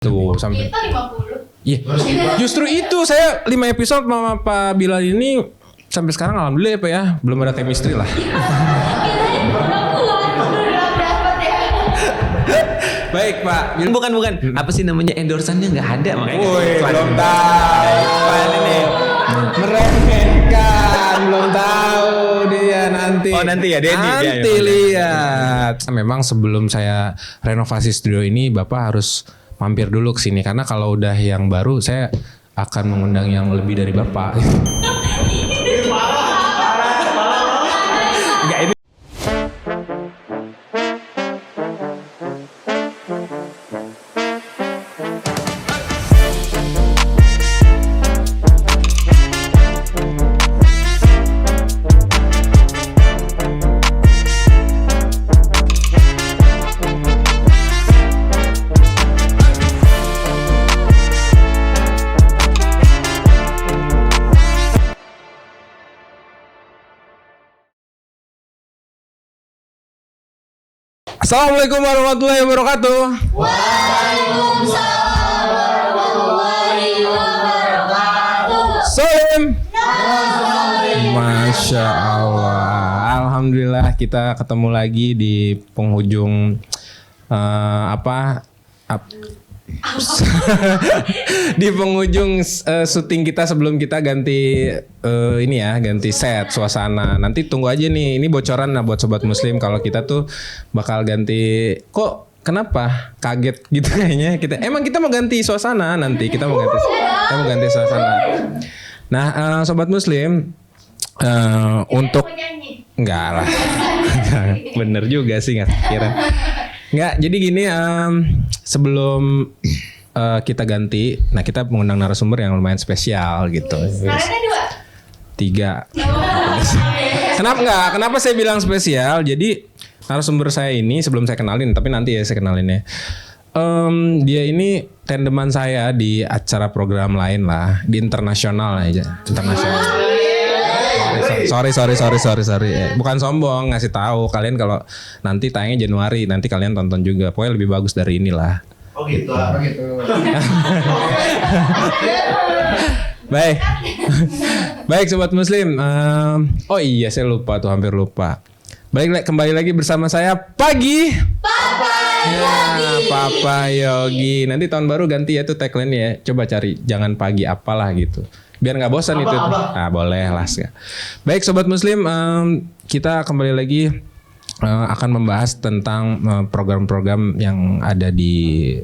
Tuh sampai Kita 50. iya. Justru itu saya 5 episode sama Pak Bilal ini sampai sekarang alhamdulillah ya Pak ya, belum ada chemistry lah. Baik Pak. Bukan. Apa sih namanya endorsannya nggak ada makanya. Woi, belum tahu. Ini meremehkan, belum tahu dia nanti. Oh, nanti ya, Denny. Nanti lihat. Memang sebelum saya renovasi studio ini Bapak harus mampir dulu ke sini karena kalau udah yang baru saya akan mengundang yang lebih dari Bapak. Enggak ini. Assalamualaikum warahmatullahi wabarakatuh. Waalaikumsalam warahmatullahi wabarakatuh. Salam. Masya Allah. Alhamdulillah kita ketemu lagi di penghujung di penghujung syuting kita sebelum kita ganti ganti set suasana. Nanti tunggu aja nih, ini bocoran lah buat sobat muslim kalau kita tuh bakal ganti. Kok kenapa kaget gitu kayaknya kita? Emang kita mau ganti suasana nanti, kita mau ganti suasana. Nah, sobat muslim untuk enggak lah. Bener juga sih nggak kira. Enggak, jadi gini sebelum kita ganti, nah kita mengundang narasumber yang lumayan spesial gitu. Narasumber 3. Kenapa saya bilang spesial? Jadi narasumber saya ini sebelum saya kenalin, tapi nanti ya saya kenalinnya. Dia ini tandeman saya di acara program lain lah, di internasional aja, internasional. Sorry. Bukan sombong, ngasih tahu kalian kalau nanti tayangnya Januari, nanti kalian tonton juga. Pokoknya lebih bagus dari inilah. Oh gitu. Baik sobat muslim. Oh iya saya lupa tuh, hampir lupa. Kembali lagi bersama saya Pagi. Papa Yogi. Nanti tahun baru ganti ya tuh tagline ya. Coba cari jangan pagi apalah gitu. Biar nggak bosan itu. Ah boleh lah. Baik sobat muslim, kita kembali lagi akan membahas tentang program-program yang ada di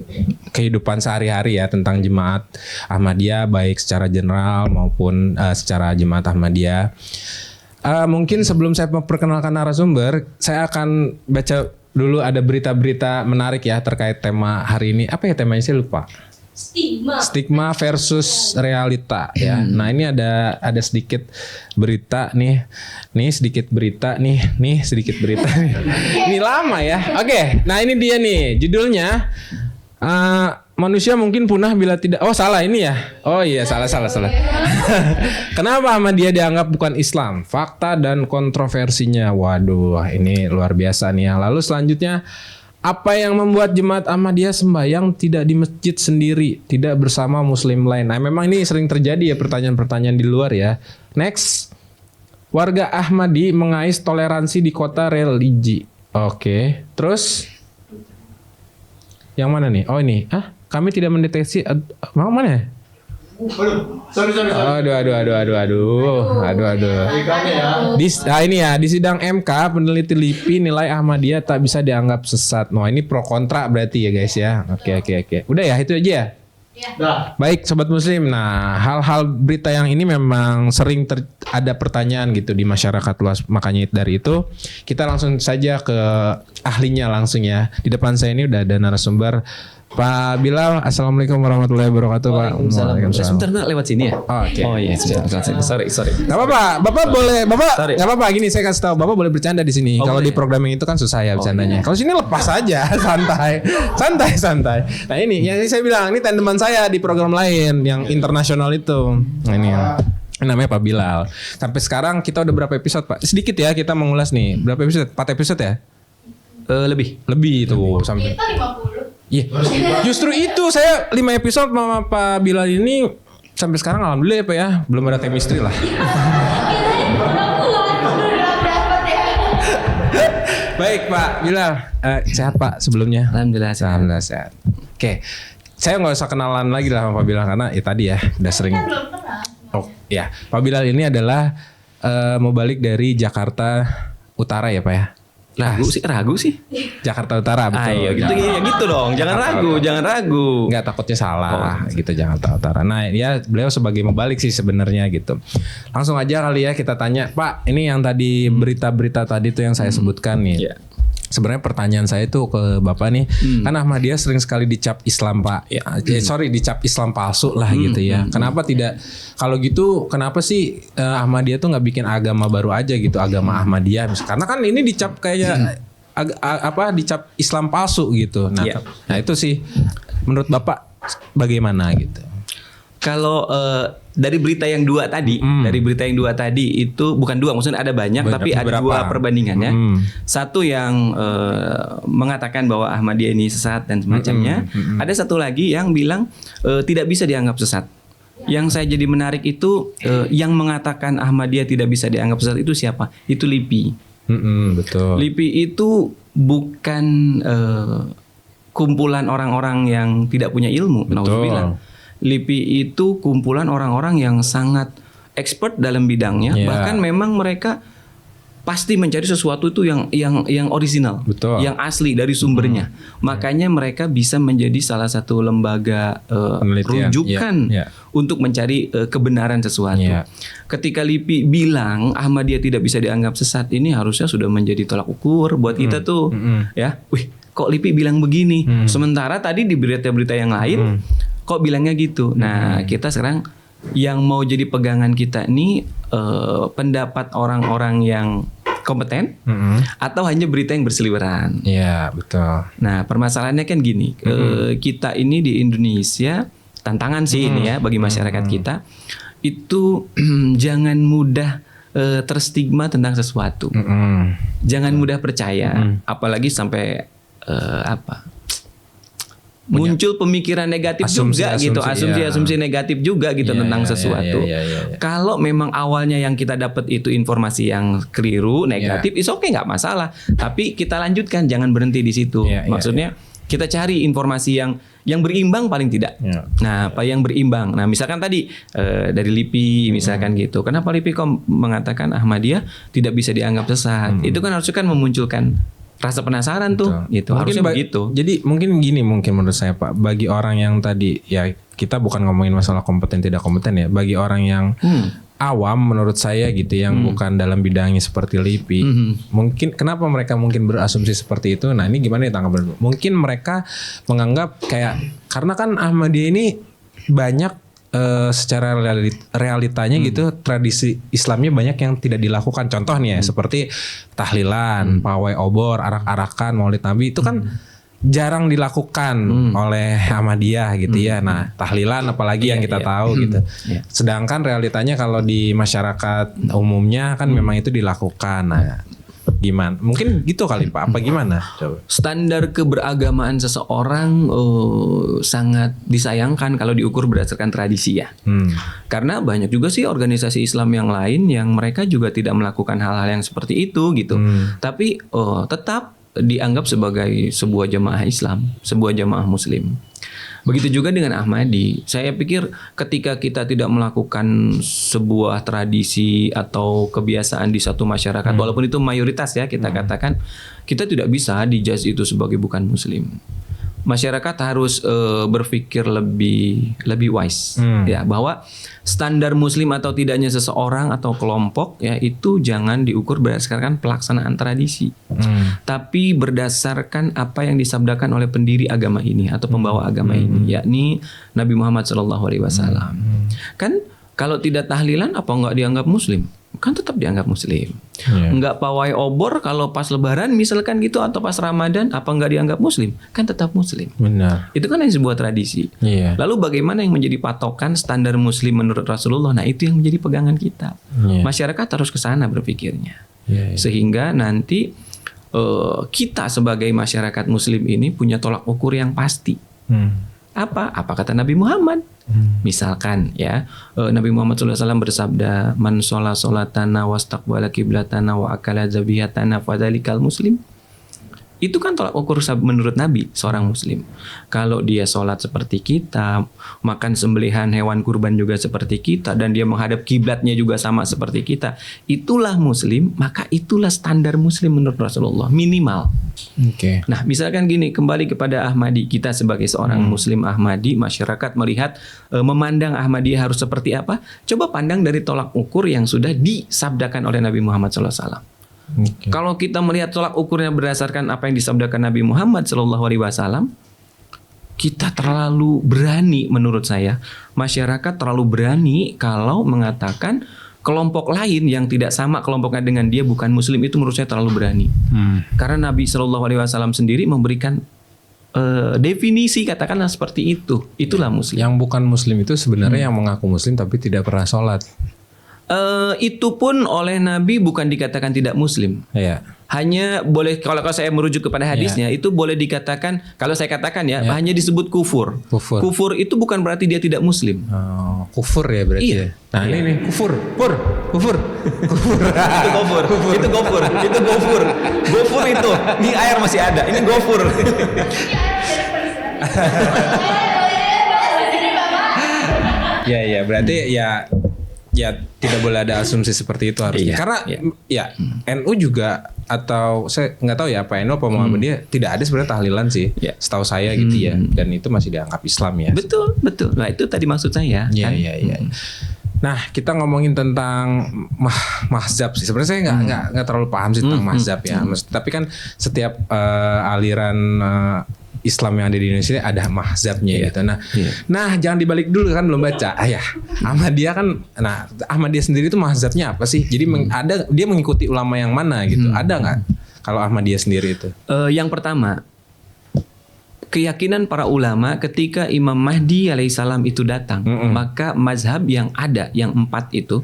kehidupan sehari-hari ya, tentang jemaat Ahmadiyah baik secara general maupun secara jemaat Ahmadiyah. Mungkin sebelum saya memperkenalkan narasumber, saya akan baca dulu ada berita-berita menarik ya terkait tema hari ini. Apa ya temanya, saya lupa. Stigma versus realita ya. Nah ini ada sedikit berita nih sedikit berita nih sedikit berita nih. Ini lama ya. Oke, nah ini dia nih judulnya. Manusia mungkin punah bila tidak. Oh salah ini ya. Oh iya salah. Kenapa Ahmadiyah dianggap bukan Islam? Fakta dan kontroversinya. Waduh, ini luar biasa nih ya. Lalu selanjutnya, apa yang membuat jemaat Ahmadiyah sembahyang tidak di masjid sendiri, tidak bersama muslim lain? Nah, memang ini sering terjadi ya pertanyaan-pertanyaan di luar ya. Next, warga Ahmadi mengais toleransi di kota religi. Oke, terus yang mana nih? Oh ini, kami tidak mendeteksi. Mana ya? Sorry. Aduh. Ini ya di sidang MK peneliti LIPI nilai Ahmadiyah tak bisa dianggap sesat. Nah ini pro kontra berarti ya guys ya. Oke. Udah ya itu aja ya. Baik sobat muslim. Nah hal-hal berita yang ini memang sering ada pertanyaan gitu di masyarakat luas. Makanya dari itu kita langsung saja ke ahlinya langsung ya. Di depan saya ini udah ada narasumber Pak Bilal. Assalamualaikum warahmatullahi wabarakatuh Pak. Waalaikumsalam. Sebentar nak lewat sini ya. Oke. Oh iya. Sorry. Gak apa-apa. Bapak boleh. Bapak gak apa-apa. Gini saya kasih tahu. Bapak boleh bercanda di sini. Kalau di programming itu kan susah ya bercandanya. Kalau sini lepas aja, santai. Nah ini yang saya bilang ini tandeman saya di program lain yang internasional itu. Nah ini namanya Pak Bilal. Sampai sekarang kita udah berapa episode Pak? Sedikit ya kita mengulas nih. Berapa episode? 4 episode ya? Lebih tuh sampai. Kita 50. Iya. Justru itu saya 5 episode sama Pak Bilal ini sampai sekarang alhamdulillah ya Pak ya, belum ada chemistry lah. Baik Pak Bilal, sehat Pak sebelumnya? Alhamdulillah sehat. Alhamdulillah sehat. Oke, saya nggak usah kenalan lagi lah sama Pak Bilal karena ya tadi ya udah sering. Belum kenal. Oh ya, Pak Bilal ini adalah mau balik dari Jakarta Utara ya Pak ya? Ragu sih. Jakarta Utara betul. Iya gitu ya gitu dong. Jangan ragu. Nggak, takutnya salah gitu, Jakarta Utara. Nah ya beliau sebagai mau balik sih sebenarnya gitu. Langsung aja kali ya kita tanya Pak, ini yang tadi berita-berita tadi tuh yang saya sebutkan nih. Iya. Sebenarnya pertanyaan saya tuh ke Bapak nih, kan Ahmadiyah sering sekali dicap Islam Pak, dicap Islam palsu lah gitu ya. Kenapa tidak? Kalau gitu, kenapa sih Ahmadiyah tuh nggak bikin agama baru aja gitu, agama Ahmadiyah? Karena kan ini dicap kayak dicap Islam palsu gitu. Nah, nah itu sih menurut Bapak bagaimana gitu? Kalau dari berita yang dua tadi, itu bukan dua, maksudnya ada banyak tapi ada dua perbandingannya. Satu yang mengatakan bahwa Ahmadiyah ini sesat dan semacamnya. Ada satu lagi yang bilang tidak bisa dianggap sesat. Yang saya jadi menarik itu yang mengatakan Ahmadiyah tidak bisa dianggap sesat itu siapa? Itu LIPI. Betul. LIPI itu bukan kumpulan orang-orang yang tidak punya ilmu. Nauzubillah. LIPI itu kumpulan orang-orang yang sangat expert dalam bidangnya, bahkan memang mereka pasti mencari sesuatu itu yang original, yang asli dari sumbernya. Makanya mereka bisa menjadi salah satu lembaga rujukan untuk mencari kebenaran sesuatu. Ketika LIPI bilang Ahmadiyah tidak bisa dianggap sesat, ini harusnya sudah menjadi tolak ukur buat kita tuh, ya. Wih, kok LIPI bilang begini? Sementara tadi di berita-berita yang lain kok bilangnya gitu. Nah, kita sekarang yang mau jadi pegangan kita ini pendapat orang-orang yang kompeten atau hanya berita yang berseliweran. Iya, betul. Nah, permasalahannya kan gini, kita ini di Indonesia, tantangan sih ini ya bagi masyarakat kita, itu jangan mudah terstigma tentang sesuatu. Jangan mudah percaya, apalagi sampai muncul pemikiran negatif asumsi negatif juga gitu tentang sesuatu. Kalau memang awalnya yang kita dapat itu informasi yang keliru, negatif, is okay, nggak masalah. Tapi kita lanjutkan, jangan berhenti di situ. Maksudnya kita cari informasi yang berimbang paling tidak. Nah, apa yang berimbang? Nah, misalkan tadi dari LIPI misalkan gitu. Kenapa LIPI kok mengatakan Ahmadiyah tidak bisa dianggap sesat? Itu kan harusnya kan memunculkan rasa penasaran tuh, gitu. Harusnya begitu. Jadi mungkin gini, menurut saya Pak, bagi orang yang tadi ya kita bukan ngomongin masalah kompeten tidak kompeten ya, bagi orang yang awam menurut saya gitu, yang bukan dalam bidangnya seperti LIPI, mungkin kenapa mereka mungkin berasumsi seperti itu? Nah ini gimana ya tanggapan? Mungkin mereka menganggap kayak karena kan Ahmadiyah ini banyak secara realitanya gitu, tradisi Islamnya banyak yang tidak dilakukan. Contoh nih ya, seperti tahlilan, pawai obor, arak-arakan, maulid Nabi itu kan jarang dilakukan oleh Ahmadiyah gitu ya. Nah, tahlilan apalagi yang kita tahu gitu. Sedangkan realitanya kalau di masyarakat umumnya kan memang itu dilakukan. Nah, gimana? Mungkin gitu kali Pak, apa gimana? Coba. Standar keberagamaan seseorang sangat disayangkan kalau diukur berdasarkan tradisi ya. Karena banyak juga sih organisasi Islam yang lain yang mereka juga tidak melakukan hal-hal yang seperti itu gitu. Tapi tetap dianggap sebagai sebuah jamaah Islam, sebuah jamaah Muslim. Begitu juga dengan Ahmadi. Saya pikir ketika kita tidak melakukan sebuah tradisi atau kebiasaan di satu masyarakat, walaupun itu mayoritas ya kita katakan, kita tidak bisa dijudge itu sebagai bukan Muslim. Masyarakat harus berpikir lebih wise ya, bahwa standar Muslim atau tidaknya seseorang atau kelompok ya itu jangan diukur berdasarkan pelaksanaan tradisi, tapi berdasarkan apa yang disabdakan oleh pendiri agama ini atau pembawa agama ini, yakni Nabi Muhammad SAW. Kan kalau tidak tahlilan apa nggak dianggap Muslim? Kan tetap dianggap Muslim. Nggak pawai obor kalau pas Lebaran misalkan gitu atau pas Ramadan apa nggak dianggap Muslim? Kan tetap Muslim. Benar. Itu kan yang sebuah tradisi. Lalu bagaimana yang menjadi patokan standar Muslim menurut Rasulullah? Nah itu yang menjadi pegangan kita. Masyarakat harus ke sana berpikirnya. Sehingga nanti kita sebagai masyarakat Muslim ini punya tolak ukur yang pasti. Apa kata Nabi Muhammad? Misalkan ya, Nabi Muhammad SAW bersabda, man sholat sholatana wastaqbala qiblatana wa akala zabihatana fadzalikal muslim. Itu kan tolak ukur menurut Nabi seorang Muslim. Kalau dia sholat seperti kita, makan sembelihan hewan kurban juga seperti kita, dan dia menghadap kiblatnya juga sama seperti kita, itulah Muslim. Maka itulah standar Muslim menurut Rasulullah, minimal. Oke. Nah, misalkan gini, kembali kepada Ahmadi, kita sebagai seorang Muslim Ahmadi, masyarakat melihat memandang Ahmadiyah harus seperti apa? Coba pandang dari tolak ukur yang sudah disabdakan oleh Nabi Muhammad SAW. Oke. Kalau kita melihat tolak ukurnya berdasarkan apa yang disabdakan Nabi Muhammad SAW, kita terlalu berani menurut saya. Masyarakat terlalu berani kalau mengatakan kelompok lain yang tidak sama kelompoknya dengan dia bukan Muslim, itu menurut saya terlalu berani. Karena Nabi SAW sendiri memberikan definisi, katakanlah seperti itu. Itulah Muslim. Yang bukan Muslim itu sebenarnya yang mengaku Muslim tapi tidak pernah sholat. Itu pun oleh Nabi bukan dikatakan tidak Muslim. Iya. Hanya boleh, kalau saya merujuk kepada hadisnya, itu boleh dikatakan, kalau saya katakan ya, hanya disebut kufur. Kufur itu bukan berarti dia tidak Muslim. Oh, kufur ya berarti. Iya. Ya? Nah ini nih kufur. Kufur. Itu gofur. Itu gofur. Itu gofur. Gofur itu. Ini air masih ada. Ini gofur. Ya berarti ya tidak boleh ada asumsi seperti itu harusnya. Iya, Karena ya NU juga, atau saya nggak tahu ya apa NU apa Muhammadiyah, tidak ada sebenarnya tahlilan sih. Iya. Setahu saya gitu ya. Dan itu masih dianggap Islam ya. Betul. Nah, itu tadi maksud saya. Iya, kan? iya. Nah, kita ngomongin tentang mazhab sih. Sebenarnya saya nggak terlalu paham sih tentang mazhab ya. Tapi kan setiap aliran Islam yang ada di Indonesia ada mazhabnya gitu. Nah, jangan dibalik dulu kan, belum baca. Ahmadiyah kan, Ahmadiyah sendiri itu mazhabnya apa sih? Jadi dia mengikuti ulama yang mana gitu? Ada nggak kalau Ahmadiyah sendiri itu? Yang pertama, keyakinan para ulama ketika Imam Mahdi alaihissalam itu datang, maka mazhab yang ada, yang 4 itu,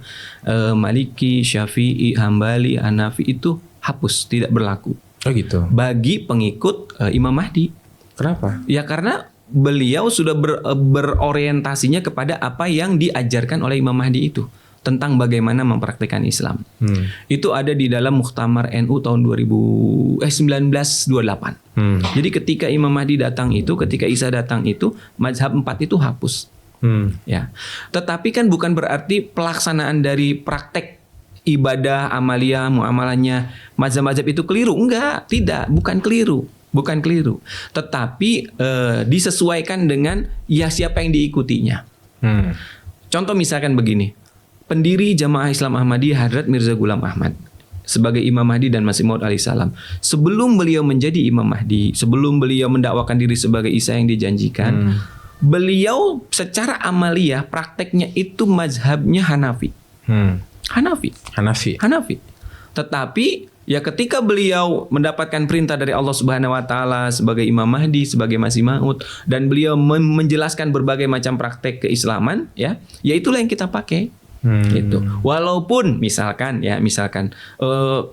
Maliki, Syafi'i, Hambali, Hanafi, itu hapus, tidak berlaku. Oh gitu. Bagi pengikut Imam Mahdi. Kenapa? Ya karena beliau sudah berorientasinya kepada apa yang diajarkan oleh Imam Mahdi itu, tentang bagaimana mempraktikkan Islam. Itu ada di dalam Muktamar NU tahun 1928. Jadi ketika Imam Mahdi datang itu, ketika Isa datang itu, mazhab 4 itu hapus. Ya. Tetapi kan bukan berarti pelaksanaan dari praktek ibadah, amalia, muamalahnya mazhab-mazhab itu keliru. Enggak, tidak, bukan keliru. Tetapi disesuaikan dengan siapa yang diikutinya. Contoh misalkan begini, pendiri Jamaah Islam Ahmadiyah Hadrat Mirza Ghulam Ahmad sebagai Imam Mahdi dan Masih Maud alaihissalam, sebelum beliau menjadi Imam Mahdi, sebelum beliau mendakwakan diri sebagai Isa yang dijanjikan, beliau secara amaliyah prakteknya itu mazhabnya Hanafi. Hanafi. Tetapi ya ketika beliau mendapatkan perintah dari Allah Subhanahu wa taala sebagai Imam Mahdi, sebagai Masih Maud, dan beliau menjelaskan berbagai macam praktek keislaman, ya itulah yang kita pakai. Gitu. Walaupun misalkan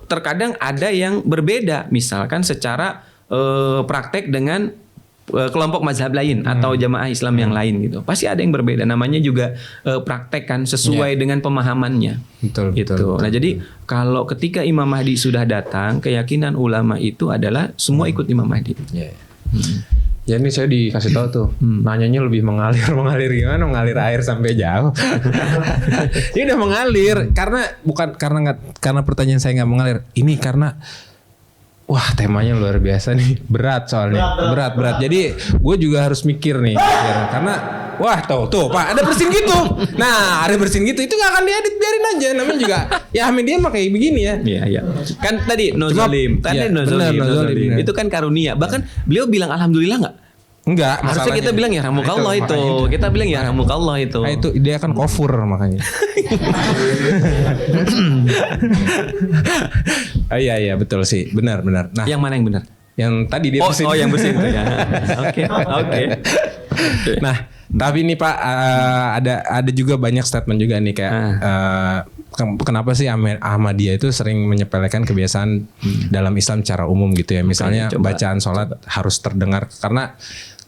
terkadang ada yang berbeda, misalkan secara praktek dengan kelompok mazhab lain atau jamaah Islam yang lain gitu. Pasti ada yang berbeda. Namanya juga praktek kan, sesuai dengan pemahamannya. Betul. Nah, jadi kalau ketika Imam Mahdi sudah datang, keyakinan ulama itu adalah semua ikut Imam Mahdi. Ya ini saya dikasih tahu tuh, nanyanya lebih mengalir gimana, mengalir air sampai jauh. Ini udah mengalir karena pertanyaan saya nggak mengalir. Ini karena temanya luar biasa nih, berat soalnya, berat. Jadi gue juga harus mikir nih, karena tuh Pak, ada bersin gitu. Nah, ada bersin gitu itu nggak akan diedit, biarin aja. Namanya juga ya media mah kayak begini ya. Iya. Kan tadi no zalim. Itu kan karunia. Bahkan beliau bilang alhamdulillah nggak? Enggak, harusnya kita bilang ya ramukallah itu. Kita bilang ya ramukallah itu. Itu dia kan kufur makanya. Iya betul sih, benar. Nah, yang mana yang benar? Yang tadi dia bersin. Oh yang bersin ya. Oke. Nah, tapi nih Pak, ada juga banyak statement juga nih kayak kenapa sih Ahmadiyah itu sering menyepelekan kebiasaan dalam Islam secara umum gitu ya. Misalnya bacaan sholat harus terdengar. Karena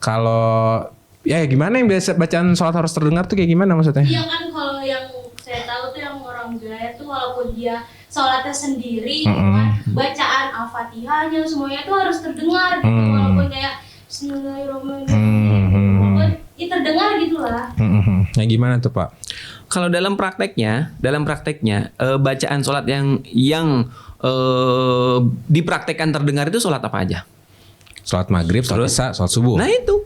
kalau ya gimana yang biasa bacaan sholat harus terdengar tuh kayak gimana maksudnya? Iya kan, kalau yang saya tahu tuh yang orang Gaya tuh walaupun dia sholatnya sendiri, gitu kan, bacaan Al-Fatihahnya semuanya tuh harus terdengar gitu. Walaupun kayak Bismillahirrahmanirrahim, ya terdengar gitu lah. Yang gimana tuh Pak? Kalau dalam prakteknya bacaan sholat yang dipraktekkan terdengar itu sholat apa aja? Sholat maghrib, sholat isya, sholat subuh. Nah itu,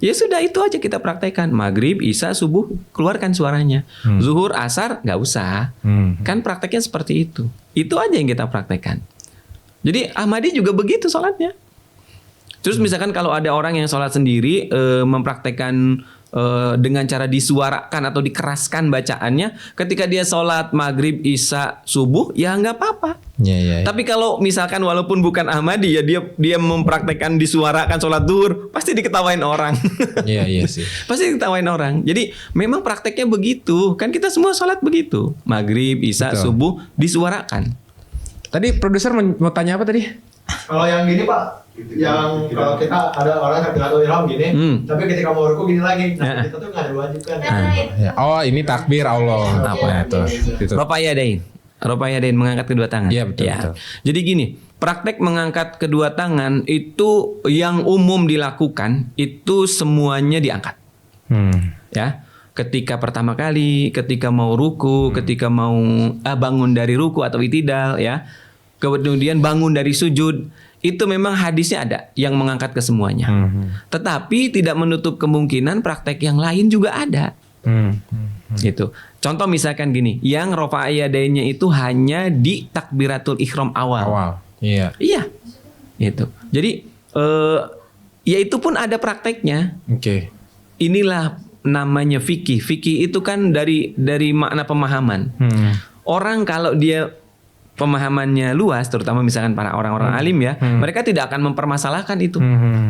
ya sudah itu aja kita praktekkan. Maghrib, isya, subuh keluarkan suaranya. Zuhur, asar nggak usah. Kan prakteknya seperti itu. Itu aja yang kita praktekkan. Jadi Ahmadi juga begitu sholatnya. Terus misalkan kalau ada orang yang sholat sendiri mempraktekkan dengan cara disuarakan atau dikeraskan bacaannya, ketika dia sholat maghrib, isya, subuh, ya nggak apa-apa. Ya. Tapi kalau misalkan walaupun bukan Ahmadi ya dia mempraktekkan disuarakan sholat duhur, pasti diketawain orang. Iya sih. Pasti diketawain orang. Jadi memang prakteknya begitu. Kan kita semua sholat begitu. Maghrib, isya, subuh disuarakan. Tadi produser mau tanya apa tadi? Kalau yang gini Pak, yang kalau kita ada orang takbiratul ihram gini, tapi ketika mau ruku gini lagi, nah kita tuh nggak ada wajib kan? Ya. Oh ini takbir Allah. Apa itu? Rofa'iyadain mengangkat kedua tangan. Iya betul. Jadi gini, praktek mengangkat kedua tangan itu yang umum dilakukan itu semuanya diangkat. Ya. Ketika pertama kali, ketika mau ruku, ketika mau bangun dari ruku atau itidal ya. Kemudian bangun dari sujud, itu memang hadisnya ada yang mengangkat ke semuanya. Tetapi tidak menutup kemungkinan praktek yang lain juga ada. Gitu. Contoh misalkan gini, yang rofa'iyadainnya itu hanya di takbiratul ihram awal. Iya. Gitu. Jadi ya itu pun ada prakteknya. Oke. Inilah namanya fikih. Fikih itu kan dari makna pemahaman. Orang kalau dia pemahamannya luas, terutama misalkan para orang-orang alim ya, mereka tidak akan mempermasalahkan itu,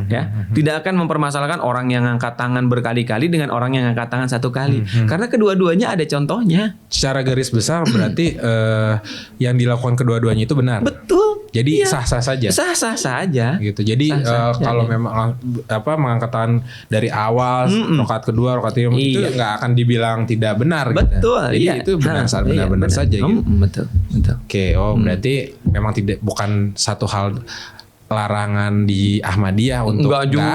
ya, tidak akan mempermasalahkan orang yang angkat tangan berkali-kali dengan orang yang angkat tangan satu kali, karena kedua-duanya ada contohnya. Secara garis besar berarti yang dilakukan kedua-duanya itu benar. Betul. Jadi sah-sah saja. Sah-sah saja. Gitu. Jadi kalau memang mengangkat tangan dari awal, rakaat kedua, rakaat ketiga itu nggak akan dibilang tidak benar. Betul. Gitu. Jadi itu benar-benar saja. Gitu. Betul. Oke. Berarti memang bukan satu hal larangan di Ahmadiyah untuk enggak juga.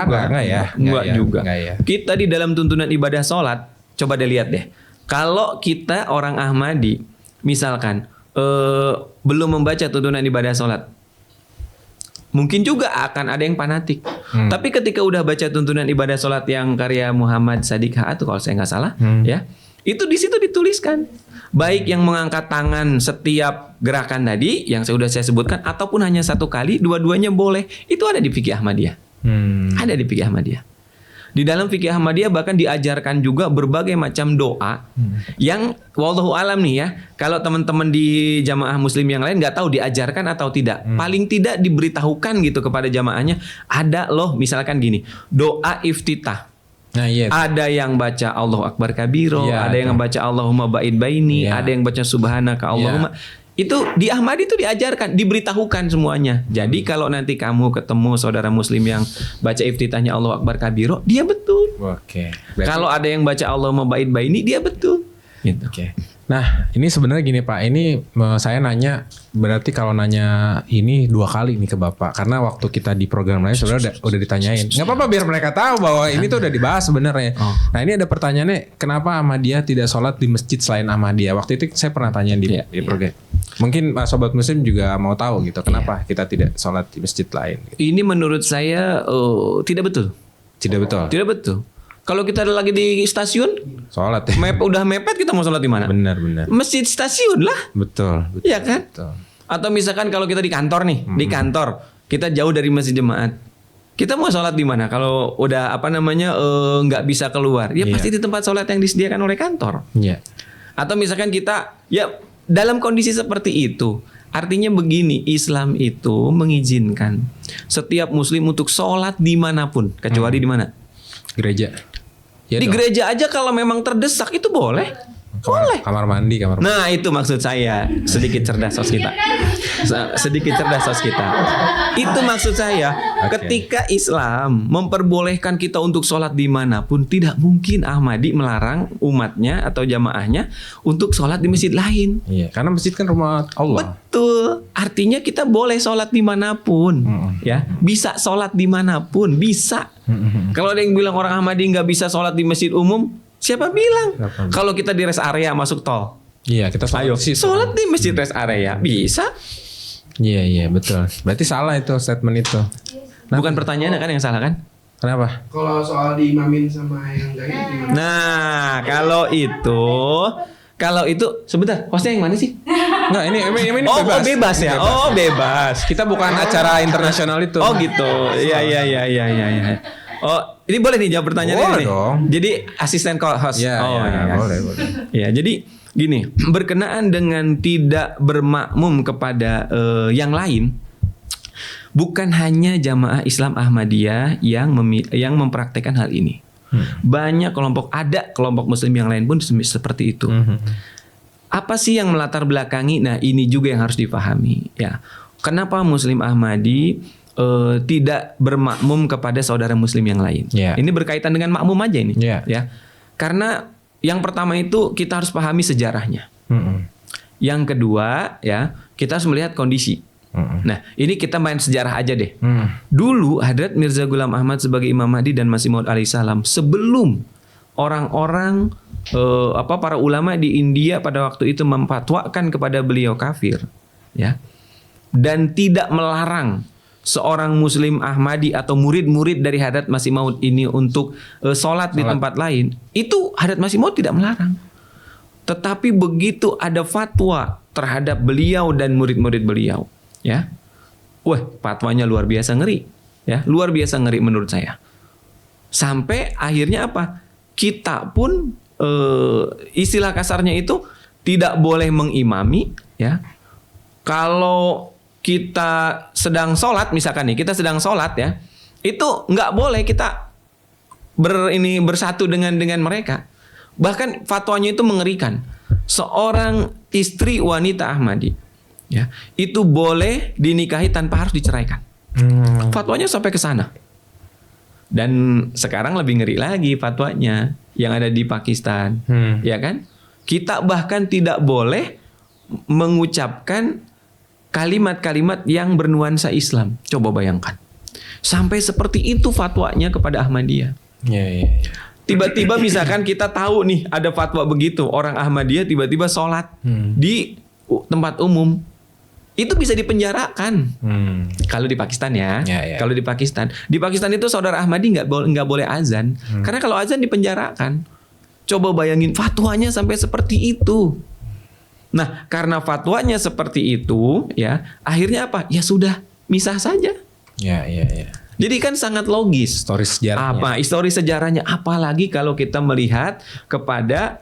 Enggak juga. Kita di dalam tuntunan ibadah sholat, coba deh lihat deh. Kalau kita orang Ahmadi, misalkan belum membaca tuntunan ibadah sholat, mungkin juga akan ada yang fanatik. Tapi ketika udah baca tuntunan ibadah sholat yang karya Muhammad Shadiq Haat, kalau saya nggak salah, ya, itu di situ dituliskan baik yang mengangkat tangan setiap gerakan tadi yang sudah saya sebutkan, ataupun hanya satu kali, dua-duanya boleh. Itu ada di fikih Ahmadiyah. Ada di fikih Ahmadiyah. Di dalam fikih Ahmadiyah bahkan diajarkan juga berbagai macam doa yang wallahu alam nih ya. Kalau teman-teman di jamaah muslim yang lain nggak tahu diajarkan atau tidak, paling tidak diberitahukan gitu kepada jamaahnya. Ada loh misalkan gini, doa iftitah. Nah, iya. Ada yang baca Allahu Akbar kabiro, ada yang baca Allahumma ba'id baini, ada yang baca subhanaka Allahumma. Itu di Ahmadi itu diajarkan, diberitahukan semuanya. Jadi kalau nanti kamu ketemu saudara muslim yang baca iftitahnya Allahu Akbar kabiro, dia betul. Oke. Kalau ada yang baca Allahumma ba'id baini, dia betul. Gitu. Oke. Nah, ini sebenarnya gini Pak, ini saya nanya, berarti kalau nanya ini 2 kali nih ke Bapak, karena waktu kita di program lain sebenarnya udah ditanyain. Nggak apa-apa biar mereka tahu bahwa ini tuh udah dibahas sebenarnya. Nah, ini ada pertanyaannya, kenapa Ahmadiyah tidak sholat di masjid selain Ahmadiyah? Waktu itu saya pernah tanya di program. Mungkin sobat muslim juga mau tahu gitu, kenapa kita tidak sholat di masjid lain? Ini menurut saya tidak betul. Tidak betul. Tidak betul. Kalau kita lagi di stasiun, sholat ya. udah mepet, kita mau sholat di mana? Benar. Masjid stasiun lah. Betul. Iya kan? Betul. Atau misalkan kalau kita di kantor nih, di kantor kita jauh dari masjid jemaat, kita mau sholat di mana? Kalau udah nggak bisa keluar, ya pasti di tempat sholat yang disediakan oleh kantor. Iya. Atau misalkan kita ya dalam kondisi seperti itu, artinya begini, Islam itu mengizinkan setiap muslim untuk sholat dimanapun, kecuali di mana? Gereja. Ya di gereja aja kalau memang terdesak itu boleh. Kamar mandi. Nah, itu maksud saya. Sedikit cerdas sos kita. Itu maksud saya. Ketika Islam memperbolehkan kita untuk sholat dimanapun, tidak mungkin Ahmadi melarang umatnya atau jamaahnya untuk sholat di masjid lain. Iya, karena masjid kan rumah Allah. Betul. Artinya kita boleh sholat dimanapun, ya. Bisa sholat dimanapun, bisa. Kalau ada yang bilang orang Ahmadi nggak bisa sholat di masjid umum, siapa bilang? Kalau kita di rest area masuk tol, Iya, kita sholat di situ. sholat di masjid rest area bisa. Iya, betul. Berarti salah itu statement itu. Bukan pertanyaannya kan yang salah kan? Kenapa? Kalau soal diimamin sama yang gaya gimana? Nah, kalau itu sebentar, hostnya yang mana sih? Enggak, ini Oh, bebas. bebas ya. Oh, bebas. Kita bukan acara internasional itu. Oh, gitu. Iya. Oh, ini boleh nih jawab pertanyaannya Boleh nih. dong. Jadi asisten host. Iya, boleh. Ya, jadi gini, berkenaan dengan tidak bermakmum kepada yang lain, bukan hanya jamaah Islam Ahmadiyah yang mempraktekkan hal ini. Banyak kelompok Muslim yang lain pun seperti itu. Apa sih yang melatar belakangi? Nah, ini juga yang harus dipahami. Ya, kenapa Muslim Ahmadi tidak bermakmum kepada saudara Muslim yang lain? Yeah. Ini berkaitan dengan makmum aja ini. Yeah. Ya, karena yang pertama itu kita harus pahami sejarahnya. Yang kedua, ya, kita harus melihat kondisi. Nah, ini kita main sejarah aja deh. Dulu Hadrat Mirza Ghulam Ahmad sebagai Imam Mahdi dan Masih Maud alaihissalam, sebelum orang-orang para ulama di India pada waktu itu memfatwakan kepada beliau kafir, ya, dan tidak melarang seorang Muslim Ahmadi atau murid-murid dari Hadrat Masih Maud ini untuk sholat di tempat lain, itu Hadrat Masih Maud tidak melarang. Tetapi begitu ada fatwa terhadap beliau dan murid-murid beliau, ya, fatwanya luar biasa ngeri, ya, luar biasa ngeri menurut saya. Sampai akhirnya apa? Kita pun istilah kasarnya itu tidak boleh mengimami, ya. Kalau kita sedang sholat, misalkan nih, kita sedang sholat, ya, itu nggak boleh kita bersatu dengan mereka. Bahkan fatwanya itu mengerikan. Seorang istri wanita Ahmadi, ya, itu boleh dinikahi tanpa harus diceraikan. Fatwanya sampai ke sana. Dan sekarang lebih ngeri lagi fatwanya yang ada di Pakistan, ya kan? Kita bahkan tidak boleh mengucapkan kalimat-kalimat yang bernuansa Islam. Coba bayangkan. Sampai seperti itu fatwanya kepada Ahmadiyah. Iya. Tiba-tiba misalkan kita tahu nih ada fatwa begitu, orang Ahmadiyah tiba-tiba sholat di tempat umum, itu bisa dipenjarakan. Kalau di Pakistan ya. Kalau di Pakistan itu saudara Ahmadi nggak boleh azan, karena kalau azan dipenjarakan. Coba bayangin fatwanya sampai seperti itu. Nah, karena fatwanya seperti itu, ya, akhirnya apa? Ya sudah, misah saja. Iya. Jadi kan sangat logis. Histori sejarahnya. Apalagi kalau kita melihat kepada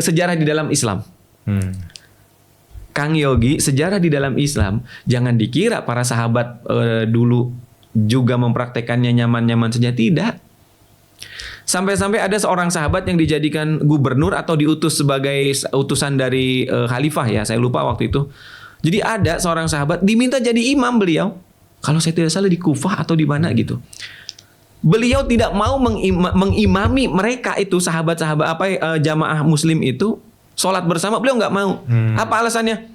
sejarah di dalam Islam. Kang Yogi, sejarah di dalam Islam, jangan dikira para sahabat dulu juga mempraktekannya nyaman-nyaman saja, tidak. Sampai-sampai ada seorang sahabat yang dijadikan gubernur atau diutus sebagai utusan dari khalifah, ya, saya lupa waktu itu. Jadi ada seorang sahabat diminta jadi imam beliau. Kalau saya tidak salah di Kufah atau di mana gitu. Beliau tidak mau mengimami mereka itu, sahabat-sahabat jamaah muslim itu sholat bersama, beliau nggak mau. Apa alasannya?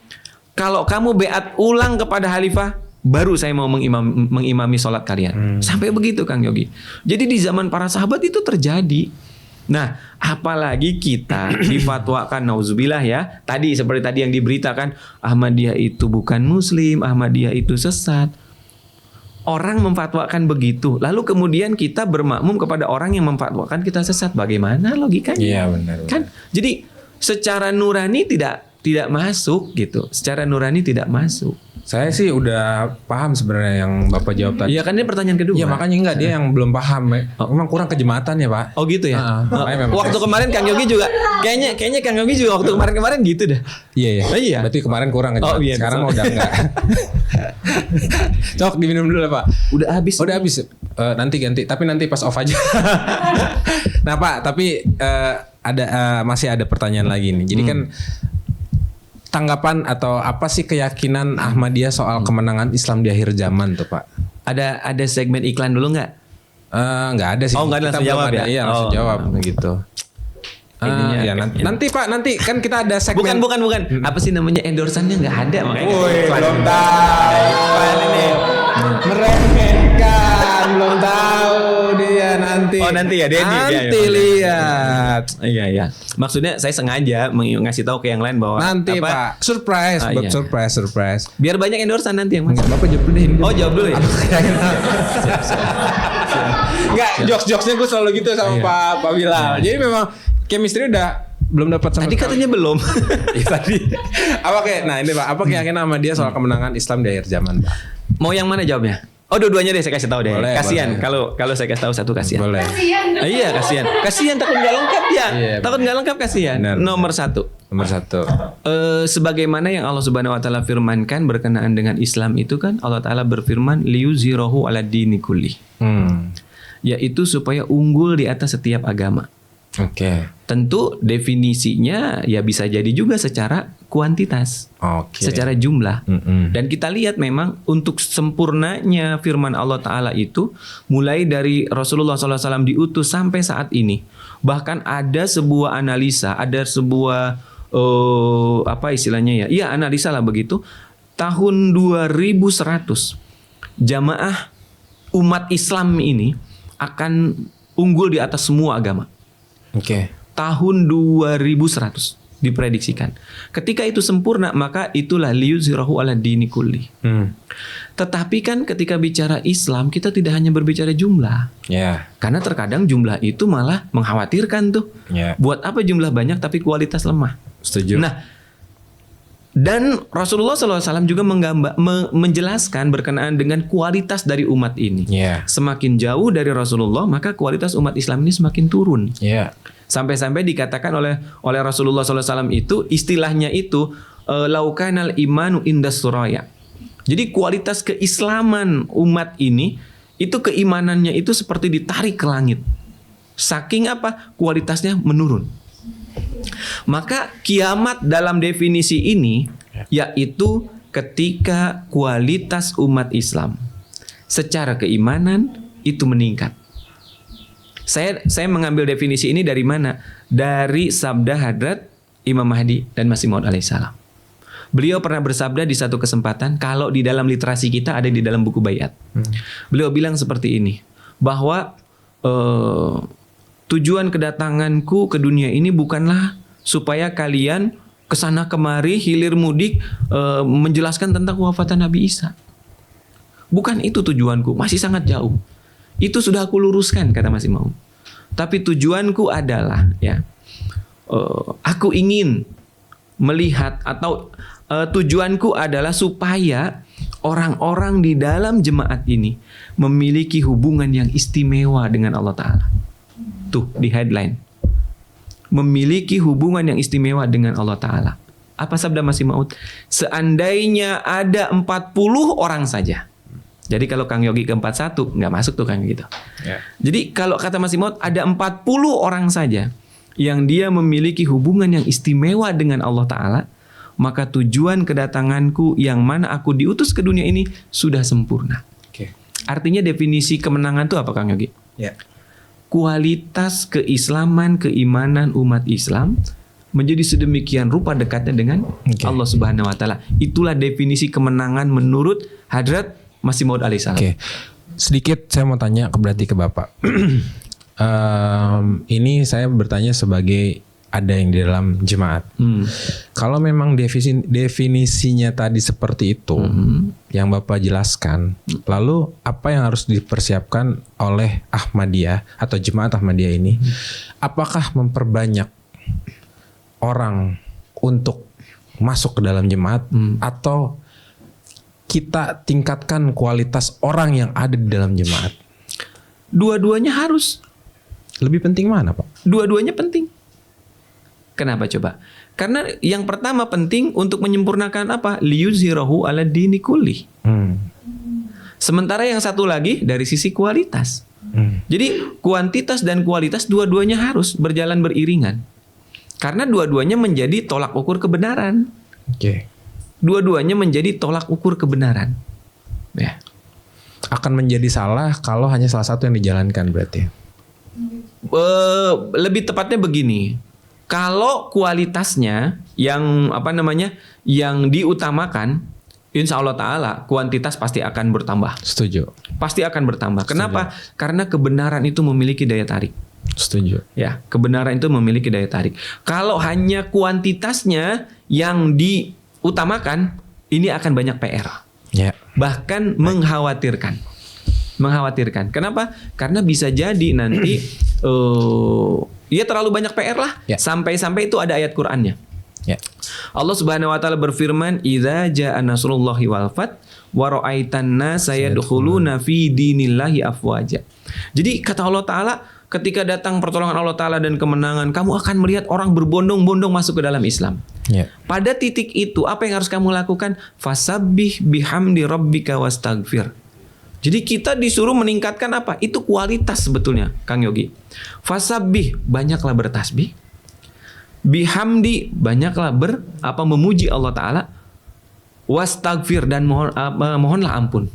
Kalau kamu beat ulang kepada khalifah, baru saya mau mengimami sholat kalian. Sampai begitu Kang Yogi. Jadi di zaman para sahabat itu terjadi. Nah, apalagi kita difatwakan, nauzubillah ya. Seperti tadi yang diberitakan, Ahmadiyah itu bukan muslim, Ahmadiyah itu sesat. Orang memfatwakan begitu, lalu kemudian kita bermakmum kepada orang yang memfatwakan kita sesat. Bagaimana logikanya? Iya, benar. Kan? Jadi secara nurani tidak masuk gitu. Secara nurani tidak masuk. Saya sih udah paham sebenarnya yang Bapak jawab tadi. Iya kan, ini pertanyaan kedua. Iya, makanya enggak, dia yang belum paham. Memang kurang kejematan ya, Pak. Oh gitu ya. Memang Waktu kemarin Kang Yogi juga kayaknya Kang Yogi juga waktu kemarin gitu dah. Iya. Iya. Berarti kemarin kurang kejematan. Oh, iya, sekarang betul. udah enggak. Cok, diminum dulu lah, Pak. Udah habis. Nanti ganti, tapi nanti pas off aja. Nah, Pak, tapi masih ada pertanyaan lagi nih. Jadi kan tanggapan atau apa sih keyakinan Ahmadiyah soal kemenangan Islam di akhir zaman tuh Pak? Ada segmen iklan dulu nggak? Nggak ada sih. Oh, nggak ada, langsung belum jawab ya? Iya langsung jawab gitu. Ininya, Ya nanti Pak, nanti kan kita ada segmen. Bukan. Apa sih namanya, endorsannya nggak ada makanya. Woi, belum tahu. Meremehkan, belum tahu dia nanti. Oh, nanti ya, Denny. Nanti lihat. Iya. Maksudnya saya sengaja ngasih tahu ke yang lain bahwa Nanti Pak, surprise, iya. surprise. Biar banyak endorsan nanti yang masuk. Bapak jawab dulu deh. Oh, jawab dulu ya. Enggak, jokes-jokesnya gue selalu gitu sama Pak Bilal. Jadi memang chemistry udah belum dapat sama Tadi sekali. katanya belum. Iya tadi. Nah ini Pak, apa keyakinan sama dia soal kemenangan Islam di akhir zaman Pak? Mau yang mana jawabnya? Oh, dua-duanya deh saya kasih tahu deh. Boleh, Kasihan boleh. kalau saya kasih tahu satu kasihan. Boleh. Iya, kasihan takut nggak lengkap ya. Iya, Takut nggak lengkap kasihan. Benar. Nomor 1. Sebagaimana yang Allah Subhanahu Wa Taala firmankan berkenaan dengan Islam itu kan Allah Taala berfirman liyuzhirahu ala dini kulli. Yaitu supaya unggul di atas setiap agama. Oke. Tentu definisinya ya bisa jadi juga secara kuantitas, secara jumlah. Dan kita lihat memang untuk sempurnanya firman Allah Ta'ala itu mulai dari Rasulullah SAW diutus sampai saat ini. Bahkan ada sebuah analisa, ada sebuah apa istilahnya ya? Iya, analisa lah begitu. Tahun 2100 jamaah umat Islam ini akan unggul di atas semua agama. Oke. Tahun 2100 diprediksikan. Ketika itu sempurna, maka itulah liyuzhirahu ala dini kulli. Tetapi kan ketika bicara Islam, kita tidak hanya berbicara jumlah. Karena terkadang jumlah itu malah mengkhawatirkan tuh. Buat apa jumlah banyak tapi kualitas lemah? Setuju. Nah, dan Rasulullah SAW juga menjelaskan berkenaan dengan kualitas dari umat ini. Semakin jauh dari Rasulullah, maka kualitas umat Islam ini semakin turun. Sampai-sampai dikatakan oleh Rasulullah SAW itu, istilahnya itu laukanal imanu indas suraya. Jadi kualitas keislaman umat ini, itu keimanannya itu seperti ditarik ke langit. Saking apa? Kualitasnya menurun. Maka kiamat dalam definisi ini yaitu ketika kualitas umat Islam secara keimanan itu meningkat. Saya mengambil definisi ini dari mana? Dari sabda Hadrat Imam Mahdi dan Masih Maud alaihissalam. Beliau pernah bersabda di satu kesempatan, kalau di dalam literasi kita ada di dalam buku Baiat. Beliau bilang seperti ini, bahwa tujuan kedatanganku ke dunia ini bukanlah supaya kalian kesana kemari hilir mudik menjelaskan tentang kewafatan Nabi Isa. Bukan itu tujuanku, masih sangat jauh. Itu sudah aku luruskan, kata Masih Maud. Tapi tujuanku adalah aku ingin melihat atau tujuanku adalah supaya orang-orang di dalam jemaat ini memiliki hubungan yang istimewa dengan Allah Ta'ala. Tuh di headline. Memiliki hubungan yang istimewa dengan Allah Ta'ala. Apa sabda Masih Maud? Seandainya ada 40 orang saja. Jadi kalau Kang Yogi ke 41 nggak masuk tuh Kang gitu. Jadi kalau kata Masih Maud ada 40 orang saja yang dia memiliki hubungan yang istimewa dengan Allah Ta'ala, maka tujuan kedatanganku yang mana aku diutus ke dunia ini sudah sempurna. Artinya definisi kemenangan itu apa Kang Yogi? Kualitas keislaman, keimanan umat Islam menjadi sedemikian rupa dekatnya dengan Allah Subhanahu Wa Ta'ala. Itulah definisi kemenangan menurut Hadrat Masih Maud alaihissalam. Sedikit saya mau tanya berarti ke Bapak. Ini saya bertanya sebagai ada yang di dalam jemaat. Kalau memang definisinya tadi seperti itu yang Bapak jelaskan, lalu apa yang harus dipersiapkan oleh Ahmadiyah atau jemaat Ahmadiyah ini? Apakah memperbanyak orang untuk masuk ke dalam jemaat atau kita tingkatkan kualitas orang yang ada di dalam jemaat? Dua-duanya harus. Lebih penting mana, Pak? Dua-duanya penting. Kenapa coba? Karena yang pertama penting untuk menyempurnakan apa? Liyuzhirahu ala dini kulli. Sementara yang satu lagi dari sisi kualitas. Jadi kuantitas dan kualitas dua-duanya harus berjalan beriringan. Karena dua-duanya menjadi tolak ukur kebenaran. Oke. Dua-duanya menjadi tolak ukur kebenaran. Ya. Akan menjadi salah kalau hanya salah satu yang dijalankan berarti. Lebih tepatnya begini. Kalau kualitasnya yang yang diutamakan, insya Allah Ta'ala kuantitas pasti akan bertambah. Setuju. Pasti akan bertambah. Kenapa? Karena kebenaran itu memiliki daya tarik. Setuju. Ya, kebenaran itu memiliki daya tarik. Kalau hanya kuantitasnya yang diutamakan, ini akan banyak PR. Ya. Bahkan mengkhawatirkan. Kenapa? Karena bisa jadi nanti ya terlalu banyak PR lah. Ya. Sampai-sampai itu ada ayat Qur'annya. Ya. Allah Subhanahu wa taala berfirman, "Idza jaa nasrullahi wal fath wa ra'aitan nasa yadkhuluna fi dinillahi afwaja." Jadi kata Allah Ta'ala, ketika datang pertolongan Allah Ta'ala dan kemenangan, kamu akan melihat orang berbondong-bondong masuk ke dalam Islam. Ya. Pada titik itu, apa yang harus kamu lakukan? Fasabbih bihamdi rabbika wastaghfir. Jadi kita disuruh meningkatkan apa? Itu kualitas sebetulnya, Kang Yogi. Fasabbih, banyaklah bertasbih. Bihamdi, banyaklah memuji Allah Ta'ala. Wastaghfir, dan mohonlah ampun.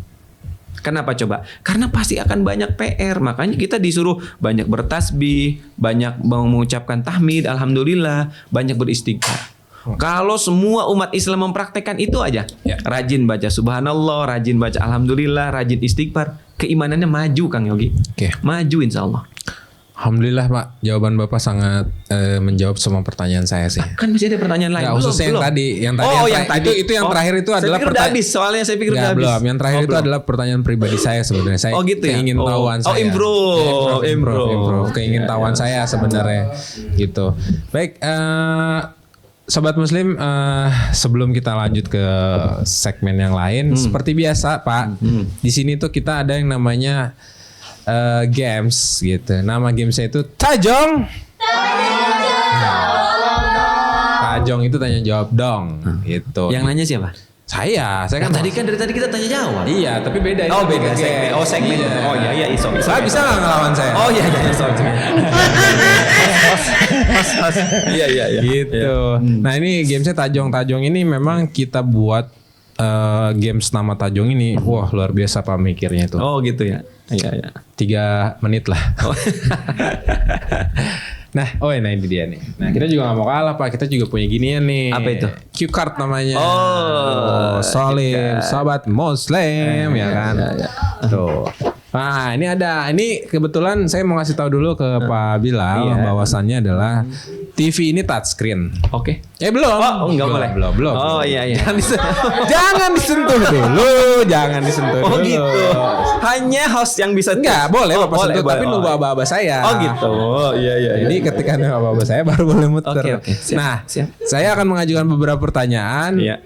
Kenapa coba? Karena pasti akan banyak PR. Makanya kita disuruh banyak bertasbih, banyak mengucapkan tahmid, alhamdulillah, banyak beristighfar. Kalau semua umat Islam mempraktekkan itu aja, rajin baca subhanallah, rajin baca alhamdulillah, rajin istighfar, keimanannya maju, Kang Yogi. Oke. Maju insya Allah. Alhamdulillah Pak, jawaban Bapak sangat menjawab semua pertanyaan saya sih. Kan masih ada pertanyaan lain. Nggak, khususnya yang tadi, yang tadi. Itu yang terakhir itu adalah pertanyaan. Habis, soalnya saya pikir udah habis. Belum. Yang terakhir itu adalah pertanyaan pribadi saya sebenarnya. Saya gitu ya? keingintahuan saya. Improve. Keingintahuan saya sebenarnya gitu. Baik, Sobat Muslim, sebelum kita lanjut ke segmen yang lain, seperti biasa Pak, di sini tuh kita ada yang namanya games gitu. Nama gamesnya itu Tajong. Tajong itu tanya jawab dong, gitu. Yang nanya siapa? Saya kan dari tadi kita tanya jawab. Iya, tapi beda. Oh, beda segmen. Oh, segmen. Iya. Oh iya, iso. Saya bisa nggak ngelawan saya? Oh iya, Iya. Gitu. Nah ini gamesnya Tajong ini memang kita buat games nama Tajong ini. Wah luar biasa Pak mikirnya itu. Oh gitu ya. Iya. 3 menit lah. Nah, ini dia nih. Nah, kita juga gak mau kalah Pak. Kita juga punya ginian nih. Apa itu? Cue card namanya. Oh, Solim, Sobat Muslim, ya kan. Ya. Tuh. Nah, ini ada. Ini kebetulan saya mau ngasih tahu dulu ke Pak Bilal bahwasannya adalah TV ini touchscreen. Oke. Belum. Oh, enggak boleh. Belum. Oh iya. Jangan disentuh dulu. Oh gitu. Hanya host yang bisa. Enggak, boleh Bapak boleh, sentuh, tapi nunggu aba-aba saya. Oh gitu. Iya. Jadi ketika nunggu aba-aba saya baru boleh muter. Oke. Siap. Saya akan mengajukan beberapa pertanyaan. Iya.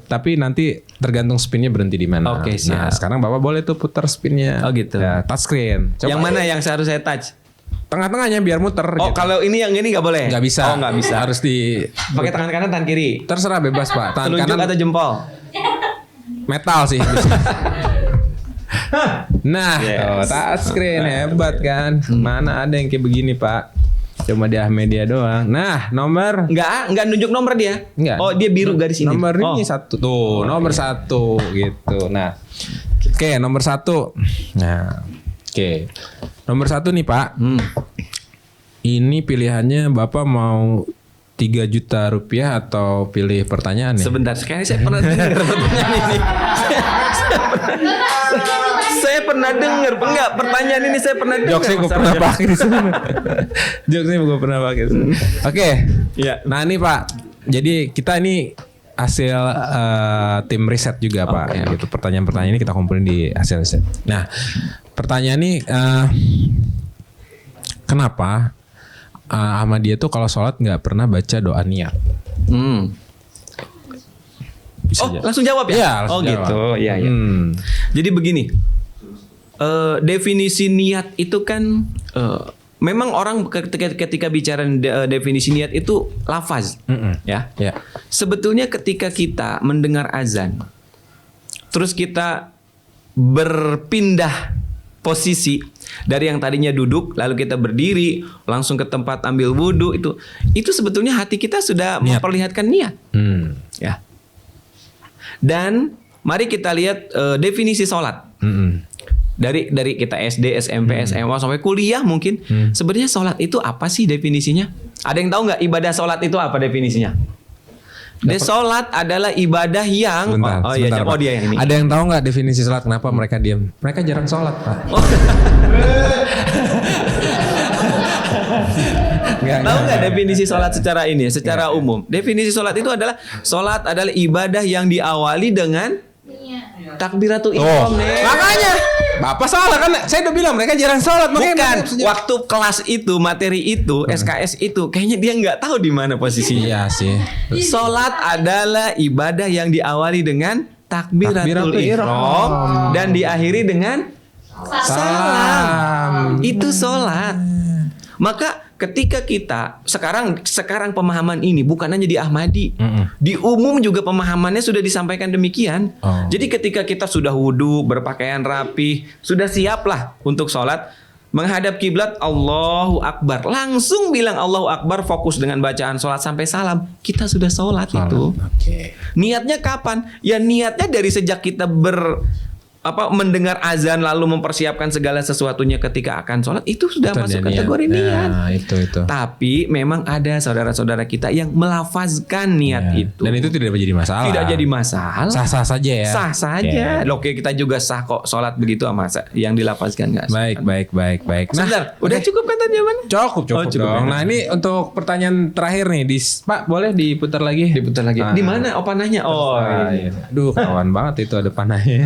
Tapi nanti tergantung spinnya berhenti di mana. Oke, siap. Nah, sekarang Bapak boleh tuh putar spinnya. Oh gitu. Ya, touchscreen. Yang mana yang seharusnya saya touch? Tengah-tengahnya biar muter. Oh, gitu. kalau ini yang ini nggak boleh? Nggak bisa. Oh, nggak bisa. Harus pakai tangan kanan, tangan kiri. Terserah bebas Pak. Tangan Telunjuk kanan atau jempol? metal sih. Nah, touchscreen hebat kan. Mana ada yang kayak begini Pak? Cuma di Ahmadiyah doang. Nah, nomor Enggak nunjuk nomor dia. Enggak. Oh, dia biru garis ini. Nomor ini 1 tuh, nomor 1 gitu. Nah. Oke, nomor 1. Nah. Oke. Nomor 1 nih, Pak. Ini pilihannya Bapak mau 3 juta rupiah atau pilih pertanyaan ya? Sebentar, sekali saya pernah dengar pertanyaan ini. Saya pernah dengar, enggak pertanyaan ini saya pernah dengar. Jokesnya gue pernah pakai di sana. Jokesnya gue pernah pakai. Oke. Ya. Nah ini Pak, jadi kita ini hasil tim riset juga Pak. Gitu. Pertanyaan-pertanyaan ini kita kumpulin di hasil riset. Nah, pertanyaan ini kenapa Ahmadiyah tuh kalau sholat nggak pernah baca doa niat? Bisa aja. Langsung jawab ya? Iya, langsung jawab. Gitu. Iya. Jadi begini. Definisi niat itu kan memang orang ketika bicara definisi niat itu lafaz, ya. Sebetulnya ketika kita mendengar azan, terus kita berpindah posisi dari yang tadinya duduk lalu kita berdiri langsung ke tempat ambil wudhu, itu sebetulnya hati kita sudah memperlihatkan niat. Ya. Dan mari kita lihat definisi sholat. Dari kita SD, SMP, SMA sampai kuliah mungkin. Sebenarnya sholat itu apa sih definisinya? Ada yang tahu nggak ibadah sholat itu apa definisinya? Sholat adalah ibadah yang Sebentar, Pak. dia yang ini. Ada yang tahu nggak definisi sholat? Kenapa mereka diam? Mereka jarang sholat, Pak. Tahu nggak definisi sholat secara ini, secara umum? Definisi sholat itu adalah sholat adalah ibadah yang diawali dengan takbiratul ihram. Makanya Bapak salah kan? Saya udah bilang mereka jarang sholat. Bukan waktu kelas itu, materi itu, SKS itu, kayaknya dia nggak tahu di mana posisinya. Iya sih. Sholat adalah ibadah yang diawali dengan takbiratul ihram dan diakhiri dengan salam. Itu sholat. Maka ketika kita sekarang pemahaman ini bukan hanya di Ahmadi, di umum juga pemahamannya sudah disampaikan demikian. Jadi ketika kita sudah wudhu, berpakaian rapi, sudah siaplah untuk sholat, menghadap kiblat, Allahu Akbar, langsung bilang Allahu Akbar, fokus dengan bacaan sholat sampai salam, kita sudah sholat itu. Niatnya kapan? Ya niatnya dari sejak kita mendengar azan lalu mempersiapkan segala sesuatunya ketika akan sholat, itu sudah masuk kategori niat. Nah, itu. Tapi memang ada saudara-saudara kita yang melafazkan niat itu. Dan itu tidak menjadi masalah. Tidak jadi masalah. Sah-sah saja ya. Sah saja. Oke, kita juga sah kok sholat begitu sama yang dilafazkan nggak sah. Baik. Nah, Sebentar, udah cukup kan tadi jawabannya? Cukup dong. Nah, ini untuk pertanyaan terakhir nih, Pak boleh diputar lagi? Diputar lagi. Di mana panahnya? Oh, iya. Aduh, kawan banget itu ada panahnya.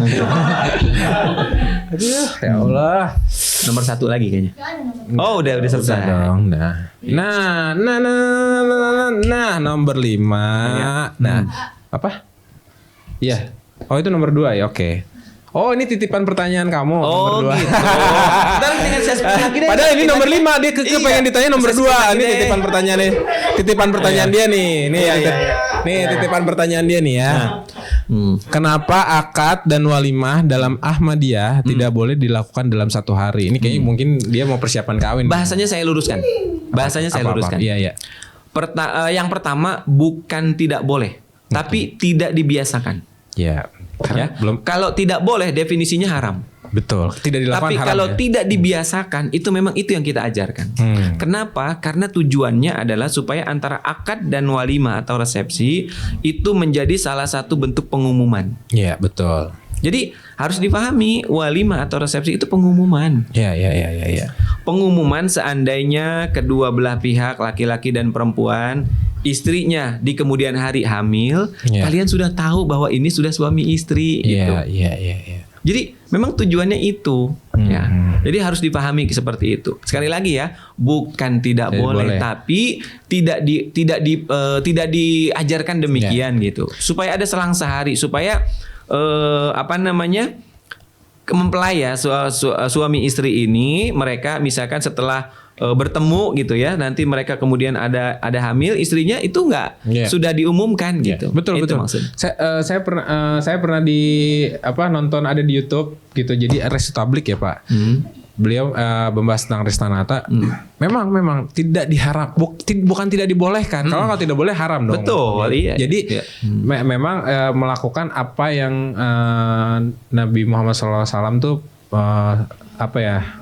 Aduh, ya Allah. Nomor 1 lagi kayaknya. Oh, udah selesai. Dong, nah, nomor 5. Nah, apa? Iya. Oh, itu nomor 2 ya. Oke. Oh, ini titipan pertanyaan kamu nomor 2. Gitu. Padahal ini nomor 5, dia pengen ditanya nomor 2. Ini titipan pertanyaannya. Titipan pertanyaan dia nih. Nih titipan pertanyaan dia nih ya. Kenapa akad dan walimah dalam Ahmadiyah tidak boleh dilakukan dalam 1 hari? Ini kayaknya mungkin dia mau persiapan kawin. Bahasanya saya luruskan. Iya. Yang pertama bukan tidak boleh, tapi tidak dibiasakan. Ya. Ya. Kalau tidak boleh definisinya haram. Betul. Tidak dilakukan tapi haram. Kalau tidak dibiasakan itu memang itu yang kita ajarkan. Kenapa? Karena tujuannya adalah supaya antara akad dan walimah atau resepsi itu menjadi salah satu bentuk pengumuman. Iya, betul. Jadi harus dipahami walimah atau resepsi itu pengumuman. Ya. Pengumuman seandainya kedua belah pihak laki-laki dan perempuan, istrinya di kemudian hari hamil, kalian sudah tahu bahwa ini sudah suami istri gitu. Iya. Jadi memang tujuannya itu ya. Jadi harus dipahami seperti itu. Sekali lagi ya, bukan tidak boleh, tapi tidak diajarkan demikian gitu. Supaya ada selang sehari, supaya mempelai ya suami istri ini mereka misalkan setelah bertemu gitu ya, nanti mereka kemudian ada hamil, istrinya itu nggak sudah diumumkan gitu. Betul. Maksudnya. Saya pernah nonton ada di YouTube gitu. Jadi Restu Tablik ya Pak. Beliau membahas tentang Restanata. Memang tidak bukan tidak dibolehkan. Kalau tidak boleh haram dong. Betul. Iya. Jadi memang melakukan apa yang Nabi Muhammad SAW tuh praktekan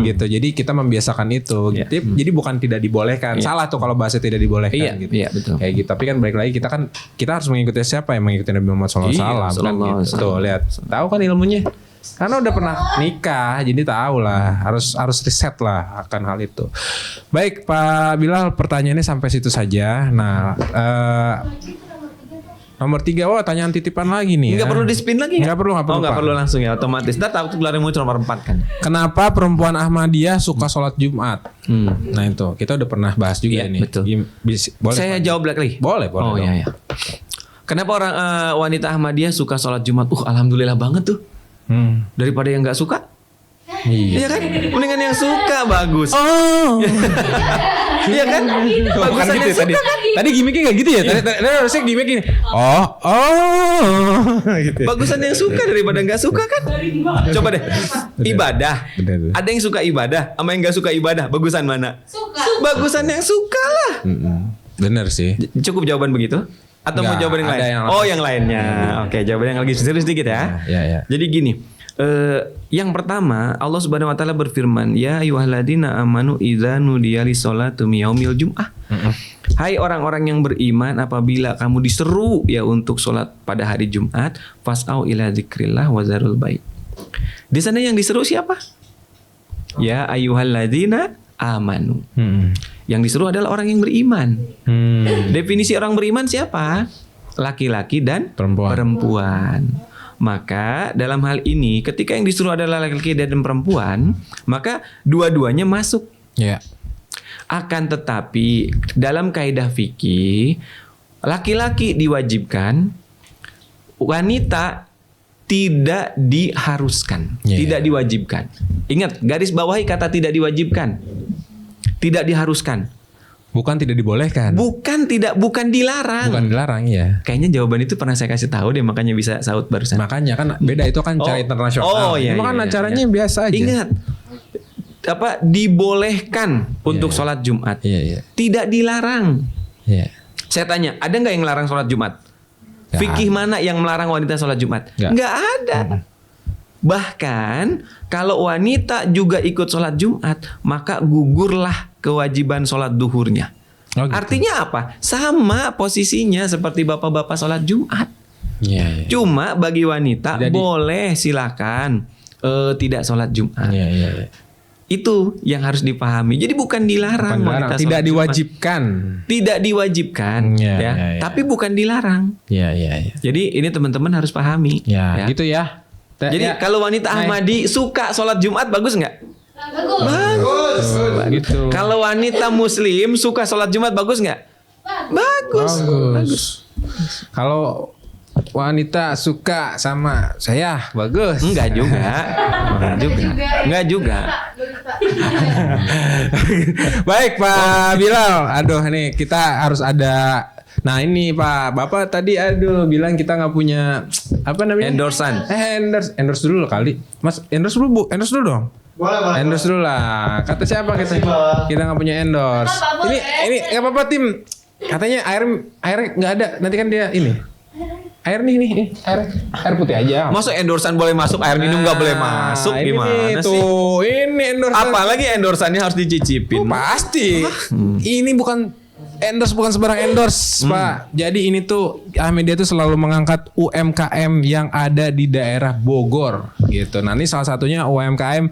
gitu. Jadi kita membiasakan itu. Jadi bukan tidak dibolehkan. Salah tuh kalau bahasa tidak dibolehkan gitu. Iya, betul. Kayak gitu. Tapi kan balik lagi kita harus mengikuti siapa yang mengikuti Nabi Muhammad SAW. Gitu. Tuh lihat. Tahu kan ilmunya? Karena udah pernah nikah, jadi tahu lah, harus riset lah akan hal itu. Baik Pak Bilal, pertanyaannya sampai situ saja. Nah, nomor 3, tanyaan titipan lagi nih. Nggak perlu di spin lagi? Nggak perlu. Nggak perlu langsung ya, otomatis. Ntar takut keluarin muncul nomor 4 kan. Kenapa perempuan Ahmadiyah suka sholat Jumat? Nah itu, kita udah pernah bahas juga ini. Betul. Boleh, saya jawab lagi? Boleh. Oh iya. Kenapa orang wanita Ahmadiyah suka sholat Jumat? Alhamdulillah banget tuh. Daripada yang nggak suka? Iya kan? Mendingan yang suka bagus. Oh. Iya kan? Bagusan yang tadi. suka kan? Tadi gimmicknya enggak gitu ya? Tadi harusnya gimmick gini. Oh. Gitu. Bagusan yang suka daripada nggak suka kan? Coba deh. Ibadah. Bener. Ada yang suka ibadah, sama yang nggak suka ibadah. Bagusan mana? Suka. Bagusan yang suka lah. Bener sih. Cukup jawaban begitu? Atau mau Nggak, jawaban yang ada lain? yang Oh, yang lainnya. Oke, jawaban yang lagi serius dikit ya. Ya. Jadi gini, yang pertama Allah Subhanahu wa taala berfirman, "Ya ayyuhalladzina amanu idza nudiya lis-sholati yaumil jum'ah." Hai orang-orang yang beriman, apabila kamu diseru ya untuk sholat pada hari Jumat, fas'au ila dzikrillah wa zarul bait. Di sana yang diseru siapa? Ya ayyuhalladzina amanu. Yang disuruh adalah orang yang beriman. Definisi orang beriman siapa? Laki-laki dan perempuan. Maka dalam hal ini ketika yang disuruh adalah laki-laki dan perempuan, maka dua-duanya masuk. Ya. Akan tetapi dalam kaidah fikih, laki-laki diwajibkan, wanita tidak diharuskan, tidak diwajibkan. Ingat, garis bawahi kata tidak diwajibkan. Tidak diharuskan. Bukan tidak dibolehkan. Bukan dilarang. Bukan dilarang, iya. Kayaknya jawaban itu pernah saya kasih tahu deh, makanya bisa saut barusan. Makanya kan beda, itu kan cara internasional. Oh iya. Cuma kan acaranya biasa aja. Ingat, dibolehkan untuk sholat Jumat. Iya. Tidak dilarang. Iya. Saya tanya, ada nggak yang melarang sholat Jumat? Nggak Fikih mana yang melarang wanita sholat Jumat? Nggak ada. Bahkan kalau wanita juga ikut sholat Jumat, maka gugurlah kewajiban sholat duhurnya. Oh, gitu. Artinya apa? Sama posisinya seperti bapak-bapak sholat Jumat. Iya. Cuma bagi wanita boleh silakan tidak sholat Jumat. Iya. Itu yang harus dipahami. Jadi bukan dilarang, wanita tidak sholat diwajibkan. Jumat. Tidak diwajibkan, Iya. Tapi bukan dilarang. Iya. Jadi ini teman-teman harus pahami. Ya, gitu ya. Jadi kalau wanita Ahmadi suka sholat Jumat bagus nggak? Bagus. Gitu. Kalau wanita Muslim suka sholat Jumat bagus nggak? Bagus. Kalau wanita suka sama saya bagus. Enggak juga. Enggak juga. Baik Pak Bilal. Aduh nih kita harus ada. Nah ini Pak, Bapak tadi bilang kita nggak punya apa namanya? Endorsan. Endorse dulu kali. Mas endorse dulu dong. Boleh. Endorse dulu lah. Kata siapa kita? Kita nggak punya endorse. Ini nggak apa-apa tim. Katanya air nggak ada. Nanti kan dia ini. Air nih air putih aja. Masuk endorsan boleh masuk, air minum nggak boleh masuk, gimana sih? Ini endorse. Apalagi endorsannya harus dicicipin. Pasti. Ini bukan sembarang endorse, Pak. Jadi ini tuh Ahmadiyah tuh selalu mengangkat UMKM yang ada di daerah Bogor gitu. Nah, ini salah satunya UMKM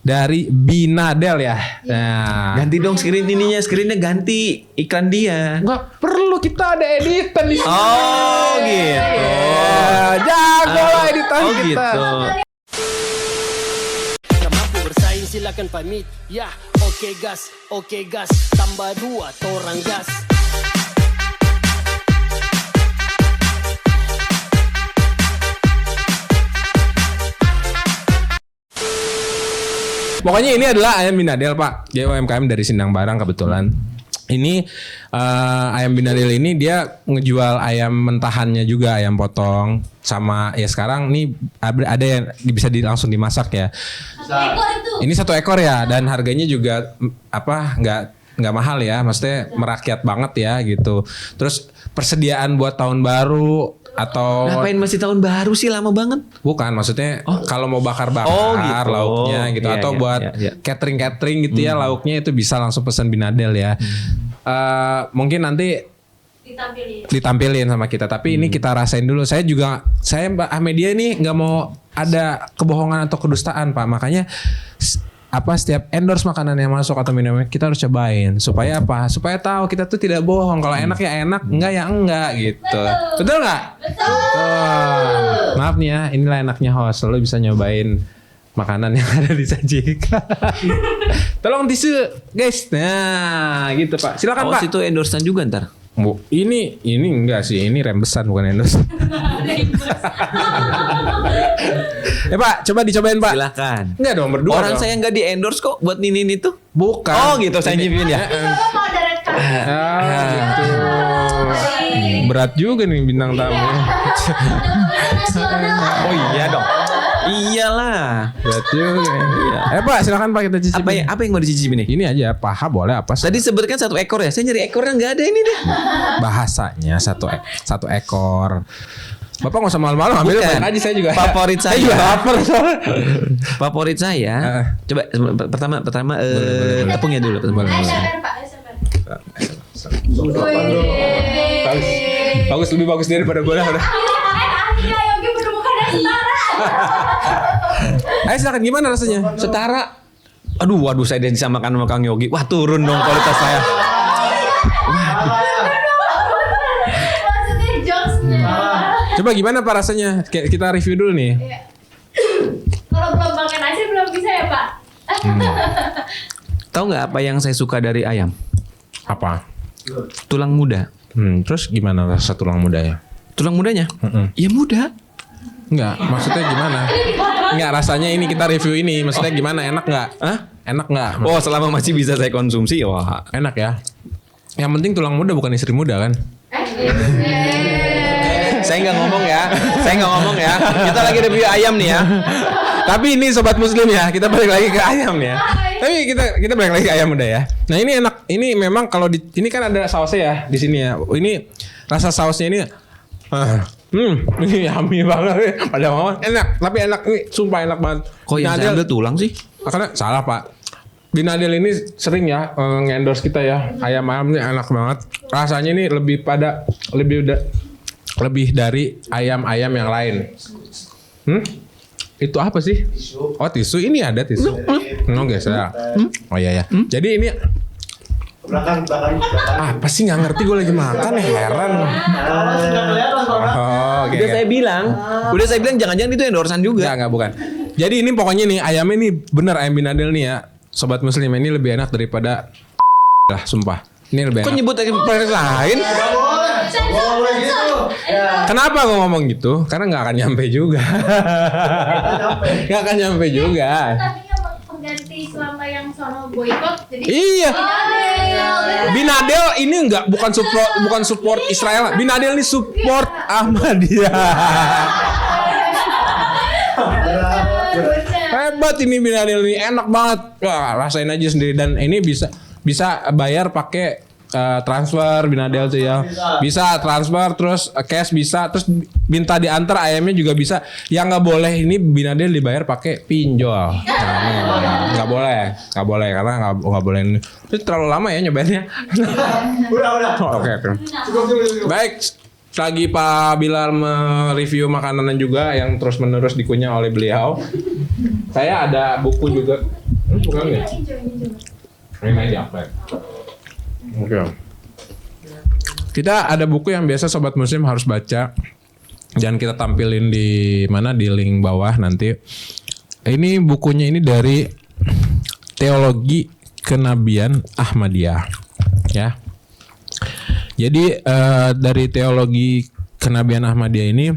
dari Binadel ya. Nah, Ganti dong screennya ganti iklan dia. nggak perlu, kita ada editan di sini. Oh gitu. Ya, jago lah editan Oh kita. gitu. Mampu bersaing silakan pamit. Ya, oke gas, tambah 2 torang gas. Pokoknya ini adalah ayam Binadel Pak. Dia UMKM dari Sindang Barang kebetulan. Ini ayam Binadel ini dia ngejual ayam mentahannya juga, ayam potong sama ya sekarang nih ada yang bisa langsung dimasak ya. Ekor itu. Ini 1 ekor ya dan harganya juga nggak mahal ya, maksudnya merakyat banget ya gitu. Terus persediaan buat tahun baru atau Ngapain masih tahun baru sih, lama banget. bukan maksudnya kalau mau bakar-bakar gitu. lauknya gitu Iya, atau iya, buat iya. catering gitu ya lauknya itu bisa langsung pesan Binadel ya. Mungkin nanti ditampilin sama kita tapi ini kita rasain dulu. Saya Mbak Ahmadiyah ini nggak mau ada kebohongan atau kedustaan Pak, makanya setiap endorse makanan yang masuk atau minuman kita harus cobain supaya apa? Supaya tahu kita tuh tidak bohong. Kalau enak ya enak, enggak ya enggak gitu. Betul nggak? Betul. Maaf nih ya, inilah enaknya host. Lo bisa nyobain makanan yang ada disajikan. Tolong tisu guys. Nah gitu Pak. Silakan Pak. Itu endorsan juga ntar. Ini enggak sih, ini rem besar bukan endorse. Pak, coba dicobain Pak. Silakan. Enggak dong, berdua. Orang dong. saya nggak di endorse kok buat Ninin itu. Bukan. Oh gitu, saya nyipin ya. Tapi Bapak mau ada red card. Gitu. Berat juga nih bintang tamu. Oh iya dong. Iyalah. Berat juga. Iya. Pak, silakan Pak kita cicipin. Apa yang mau dicicipin nih? Ini aja paha boleh apa? Tadi sebutkan 1 ekor ya. Saya nyari ekornya nggak ada ini deh. Bahasanya satu ekor. Bapak nggak usah malu-malu, ambil Bukan. banyak aja saya juga. Favorit saya. juga lapar soalnya. Favorit saya. Coba pertama tepungnya dulu. ASMR Pak, ASMR. Bagus. Bagus, lebih bagus daripada gue lah. Akhirnya Yogi menemukan yang setara. Ayo silakan, gimana rasanya? Setara. Waduh saya disamakan sama Kang Yogi. Wah turun dong kualitas saya. Maksudnya jokesnya. Coba gimana Pak rasanya? Kita review dulu nih. Iya. Kalau belum makan nasi belum bisa ya Pak? Tahu nggak apa yang saya suka dari ayam? Apa? Tulang muda. Terus gimana rasa tulang mudanya? Tulang mudanya? Ya muda. Enggak, maksudnya gimana? Enggak, rasanya ini kita review ini. Maksudnya gimana? Enak nggak? Hah? Enak nggak? Oh selama masih bisa saya konsumsi, wah. Enak ya. Yang penting tulang muda bukan istri muda kan? Saya nggak ngomong ya. Kita lagi review ayam nih ya. Tapi ini sobat muslim ya, kita balik lagi ke ayam ya. Tapi kita balik lagi ke ayam udah ya. Nah ini enak. Ini memang kalau ini kan ada sausnya ya di sini ya. Ini rasa sausnya ini, ini yummy banget. Pada mama enak. Tapi enak ini, sumpah enak banget. Kok yang saya ambil tulang sih? Karena salah Pak. Binadel ini sering ya ngendorse kita ya. Ayam-ayam ini enak banget. Rasanya ini lebih dari ayam-ayam yang lain. Itu apa sih? Oh tisu, ini ada tisu. Guys ya. Oh iya ya. Jadi ini Belakang. apa sih nggak ngerti, gue lagi makan ya, heran. Oh, oke. Udah saya bilang jangan-jangan itu endorsan juga. Enggak bukan. Jadi ini pokoknya nih ayamnya nih bener ayam Binadel nih ya. Sobat muslim ini lebih enak daripada lah sumpah. Ini lebih enak. Kok nyebut produk lain? Boleh gitu. Kenapa gue ngomong gitu? Karena nggak akan nyampe juga. Nggak akan nyampe juga. Tapi pengganti selama yang sono boykot jadi. Iya. Bener. Binadel ini bukan support Israel. Binadel ini support Ahmadiyah. Hebat ini Binadel ini, enak banget. Wah, rasain aja sendiri, dan ini bisa bayar pakai transfer Binadel tuh ya. Bisa transfer, terus cash bisa, terus minta diantar ayamnya juga bisa. Yang nggak boleh ini Binadel dibayar pakai pinjol. Nggak boleh karena nggak boleh. Itu terlalu lama ya nyobainnya. Udah. Oke. Cukup. Baik. Lagi Pak Bilal mereview makanan juga yang terus-menerus dikunyah oleh beliau. Saya ada buku juga. Bukan ya? Ini aja apa? Oke. Kita ada buku yang biasa sobat muslim harus baca. Dan kita tampilin di mana, di link bawah nanti. Ini bukunya ini dari Teologi Kenabian Ahmadiyah, ya. Jadi dari Teologi Kenabian Ahmadiyah ini,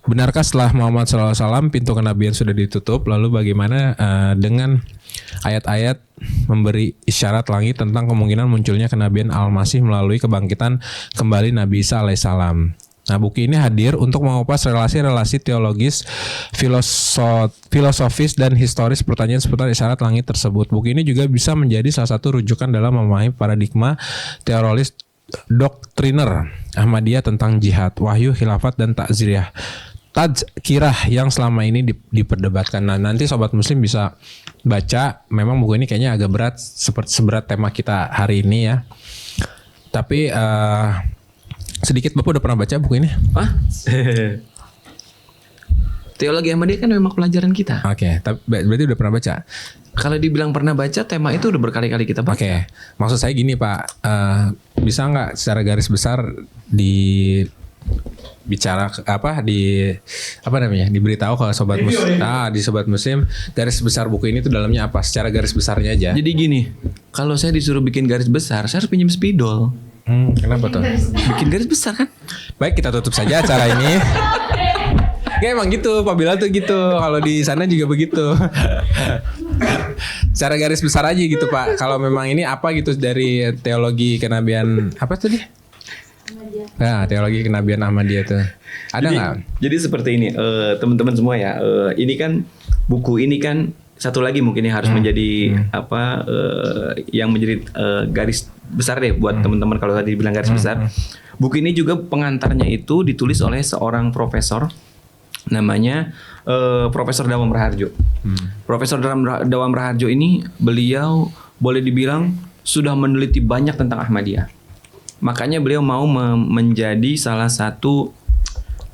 benarkah setelah Muhammad SAW pintu kenabian sudah ditutup? Lalu bagaimana dengan ayat-ayat memberi isyarat langit tentang kemungkinan munculnya kenabian Al-Masih melalui kebangkitan kembali Nabi Isa alaihissalam? Nah, buku ini hadir untuk mengupas relasi-relasi teologis, filosofis, dan historis pertanyaan seputar isyarat langit tersebut. Buku ini juga bisa menjadi salah satu rujukan dalam memahami paradigma teoloris doktriner Ahmadiyah tentang jihad, wahyu, khilafat, dan tazkirah yang selama ini diperdebatkan. Nah, nanti sobat muslim bisa baca. Memang buku ini kayaknya agak berat, seperti seberat tema kita hari ini ya. Tapi sedikit, Bapak udah pernah baca buku ini? Hah? Teologi Ahmadiyah kan memang pelajaran kita. Oke, tapi berarti udah pernah baca? Kalau dibilang pernah baca, tema itu udah berkali-kali kita baca. Oke, maksud saya gini Pak, bisa nggak secara garis besar diberitahu kalau sobat muslim, di sobat muslim, garis besar buku ini tuh dalamnya apa? Secara garis besarnya aja. Jadi gini, kalau saya disuruh bikin garis besar, saya harus pinjam spidol. Kenapa tuh? Bikin garis besar kan? Baik, kita tutup saja acara ini. Kayak emang gitu, Pak Bilal tuh gitu. Kalau di sana juga begitu. Secara garis besar aja gitu, Pak. Kalau memang ini apa gitu dari teologi kenabian apa tadi? Nah, teologi kenabian Ahmadiyah tuh. Ada nggak? Jadi seperti ini, teman-teman semua ya. Ini kan buku ini kan satu lagi mungkin yang harus menjadi apa yang menjadi garis besar deh buat teman-teman kalau tadi bilang garis besar. Buku ini juga pengantarnya itu ditulis oleh seorang profesor namanya Profesor Dawam Raharjo. Profesor Dawam Raharjo ini beliau boleh dibilang sudah meneliti banyak tentang Ahmadiyah. Makanya beliau mau menjadi salah satu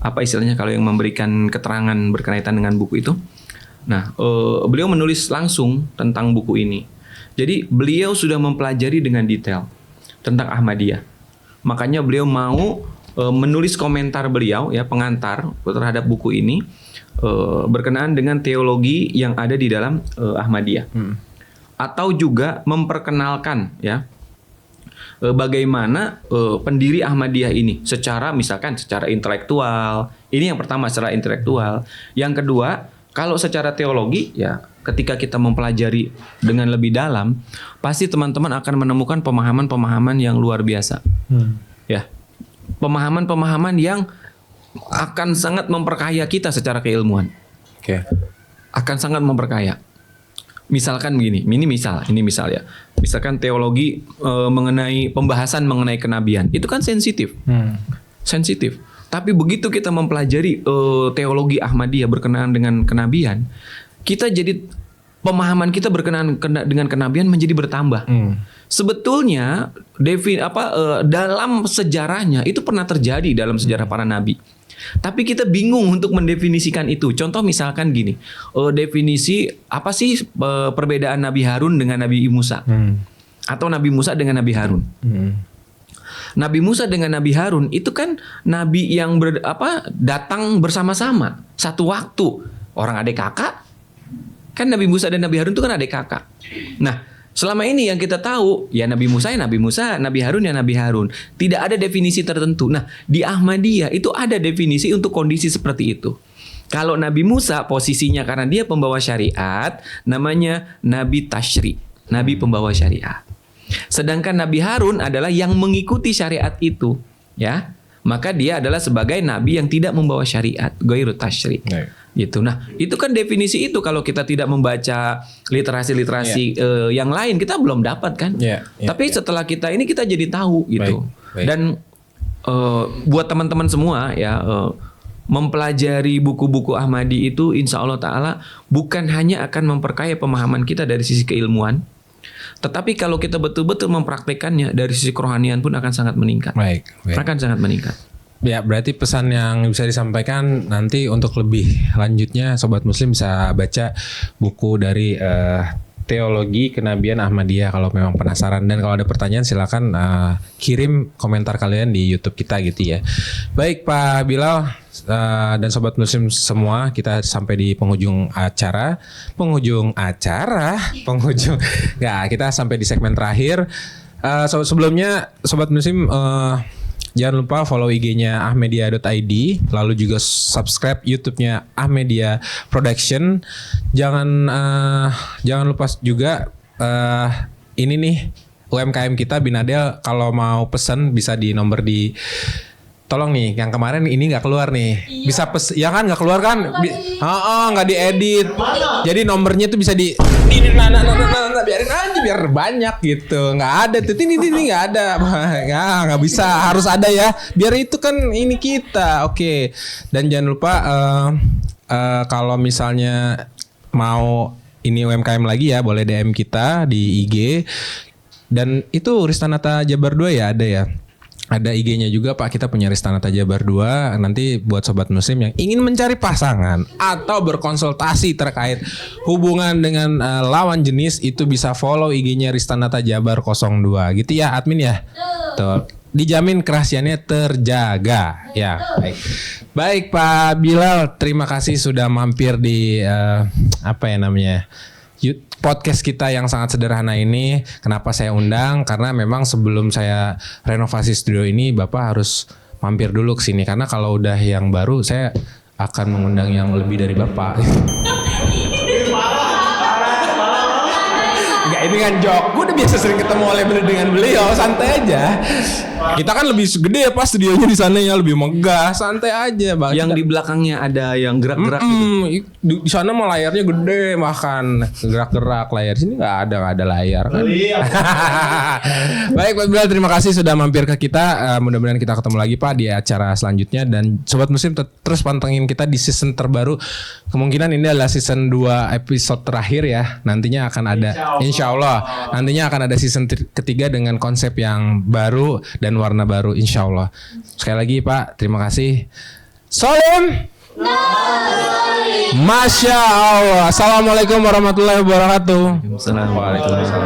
apa istilahnya kalau yang memberikan keterangan berkaitan dengan buku itu. Nah, beliau menulis langsung tentang buku ini. Jadi beliau sudah mempelajari dengan detail tentang Ahmadiyah. Makanya beliau mau menulis komentar beliau ya pengantar terhadap buku ini berkenaan dengan teologi yang ada di dalam Ahmadiyah. Atau juga memperkenalkan ya bagaimana pendiri Ahmadiyah ini secara misalkan secara intelektual. Ini yang pertama secara intelektual. Yang kedua, kalau secara teologi ya ketika kita mempelajari dengan lebih dalam, pasti teman-teman akan menemukan pemahaman-pemahaman yang luar biasa. Ya. Pemahaman-pemahaman yang akan sangat memperkaya kita secara keilmuan. Oke. Akan sangat memperkaya. Misalkan begini, ini misal ya. Misalkan teologi mengenai pembahasan mengenai kenabian, itu kan sensitif. Sensitif. Tapi begitu kita mempelajari teologi Ahmadiyah berkenaan dengan kenabian, kita jadi pemahaman kita berkenaan dengan kenabian menjadi bertambah. Sebetulnya dalam sejarahnya itu pernah terjadi dalam sejarah para nabi. Tapi kita bingung untuk mendefinisikan itu. Contoh misalkan gini, definisi apa sih perbedaan Nabi Harun dengan Nabi Musa? Atau Nabi Musa dengan Nabi Harun? Nabi Musa dengan Nabi Harun itu kan nabi yang datang bersama-sama satu waktu. Orang adik kakak. Kan Nabi Musa dan Nabi Harun itu kan adik kakak. Nah, selama ini yang kita tahu ya Nabi Musa, Nabi Harun ya Nabi Harun. Tidak ada definisi tertentu. Nah, di Ahmadiyah itu ada definisi untuk kondisi seperti itu. Kalau Nabi Musa posisinya karena dia pembawa syariat, namanya Nabi Tashri, Nabi pembawa syariat. Sedangkan Nabi Harun adalah yang mengikuti syariat itu, ya. Maka dia adalah sebagai nabi yang tidak membawa syariat, ghairu tashri. Gitu. Nah, itu kan definisi itu kalau kita tidak membaca literasi yang lain kita belum dapat kan. Tapi setelah kita ini kita jadi tahu gitu. Baik. Dan buat teman-teman semua ya mempelajari buku-buku Ahmadi itu insya Allah Ta'ala bukan hanya akan memperkaya pemahaman kita dari sisi keilmuan, tetapi kalau kita betul-betul mempraktekannya dari sisi kerohanian pun akan sangat meningkat. Baik. Akan sangat meningkat. Ya, berarti pesan yang bisa disampaikan nanti untuk lebih lanjutnya Sobat Muslim bisa baca buku dari Teologi Kenabian Ahmadiyah kalau memang penasaran. Dan kalau ada pertanyaan silakan kirim komentar kalian di YouTube kita gitu ya. Baik Pak Bilal dan Sobat Muslim semua, kita sampai di penghujung acara. Kita sampai di segmen terakhir. Sebelumnya Sobat Muslim jangan lupa follow IG-nya ahmedia.id, lalu juga subscribe YouTube-nya Ahmedia Production. Jangan lupa juga ini nih UMKM kita Binadel, kalau mau pesan bisa di nomor di tolong nih, yang kemarin ini nggak keluar nih. Iya. Bisa ya kan nggak keluar kan? Nggak diedit. Jadi nomornya tuh bisa biarin aja biar banyak gitu. Nggak ada tuh ini nggak ada. Nggak bisa, harus ada ya. Biar itu kan ini kita. Oke. Dan jangan lupa kalau misalnya mau ini UMKM lagi ya, boleh DM kita di IG. Dan itu Ristanata Jabar 2 ya, ada ya. Ada IG-nya juga Pak, kita punya Ristanata Jabar 2. Nanti buat Sobat Muslim yang ingin mencari pasangan atau berkonsultasi terkait hubungan dengan lawan jenis, itu bisa follow IG-nya Ristanata Jabar 02 gitu ya admin ya. Tuh, dijamin kerahasiaannya terjaga ya. Baik Pak Bilal, terima kasih sudah mampir di podcast kita yang sangat sederhana ini. Kenapa saya undang? Karena memang sebelum saya renovasi studio ini Bapak harus mampir dulu ke sini, karena kalau udah yang baru saya akan mengundang yang lebih dari Bapak. Enggak, ini kan jok. Gue udah biasa sering ketemu dengan beliau, santai aja. Kita kan lebih gede pas studionya di sana ya, lebih megah, santai aja, Bang. Yang di belakangnya ada yang gerak-gerak gitu. Di sana mah layarnya gede, makan gerak-gerak layar. Sini nggak ada layar kan. Baik Pak Bilal, terima kasih sudah mampir ke kita. Mudah-mudahan kita ketemu lagi Pak di acara selanjutnya, dan Sobat Muslim terus pantengin kita di season terbaru. Kemungkinan ini adalah season 2 episode terakhir ya. Nantinya akan ada Insya Allah nantinya akan ada season ketiga dengan konsep yang baru dan warna baru insya Allah. Sekali lagi Pak, terima kasih. Salam. Masya Allah. Assalamualaikum warahmatullahi wabarakatuh. Assalamualaikum.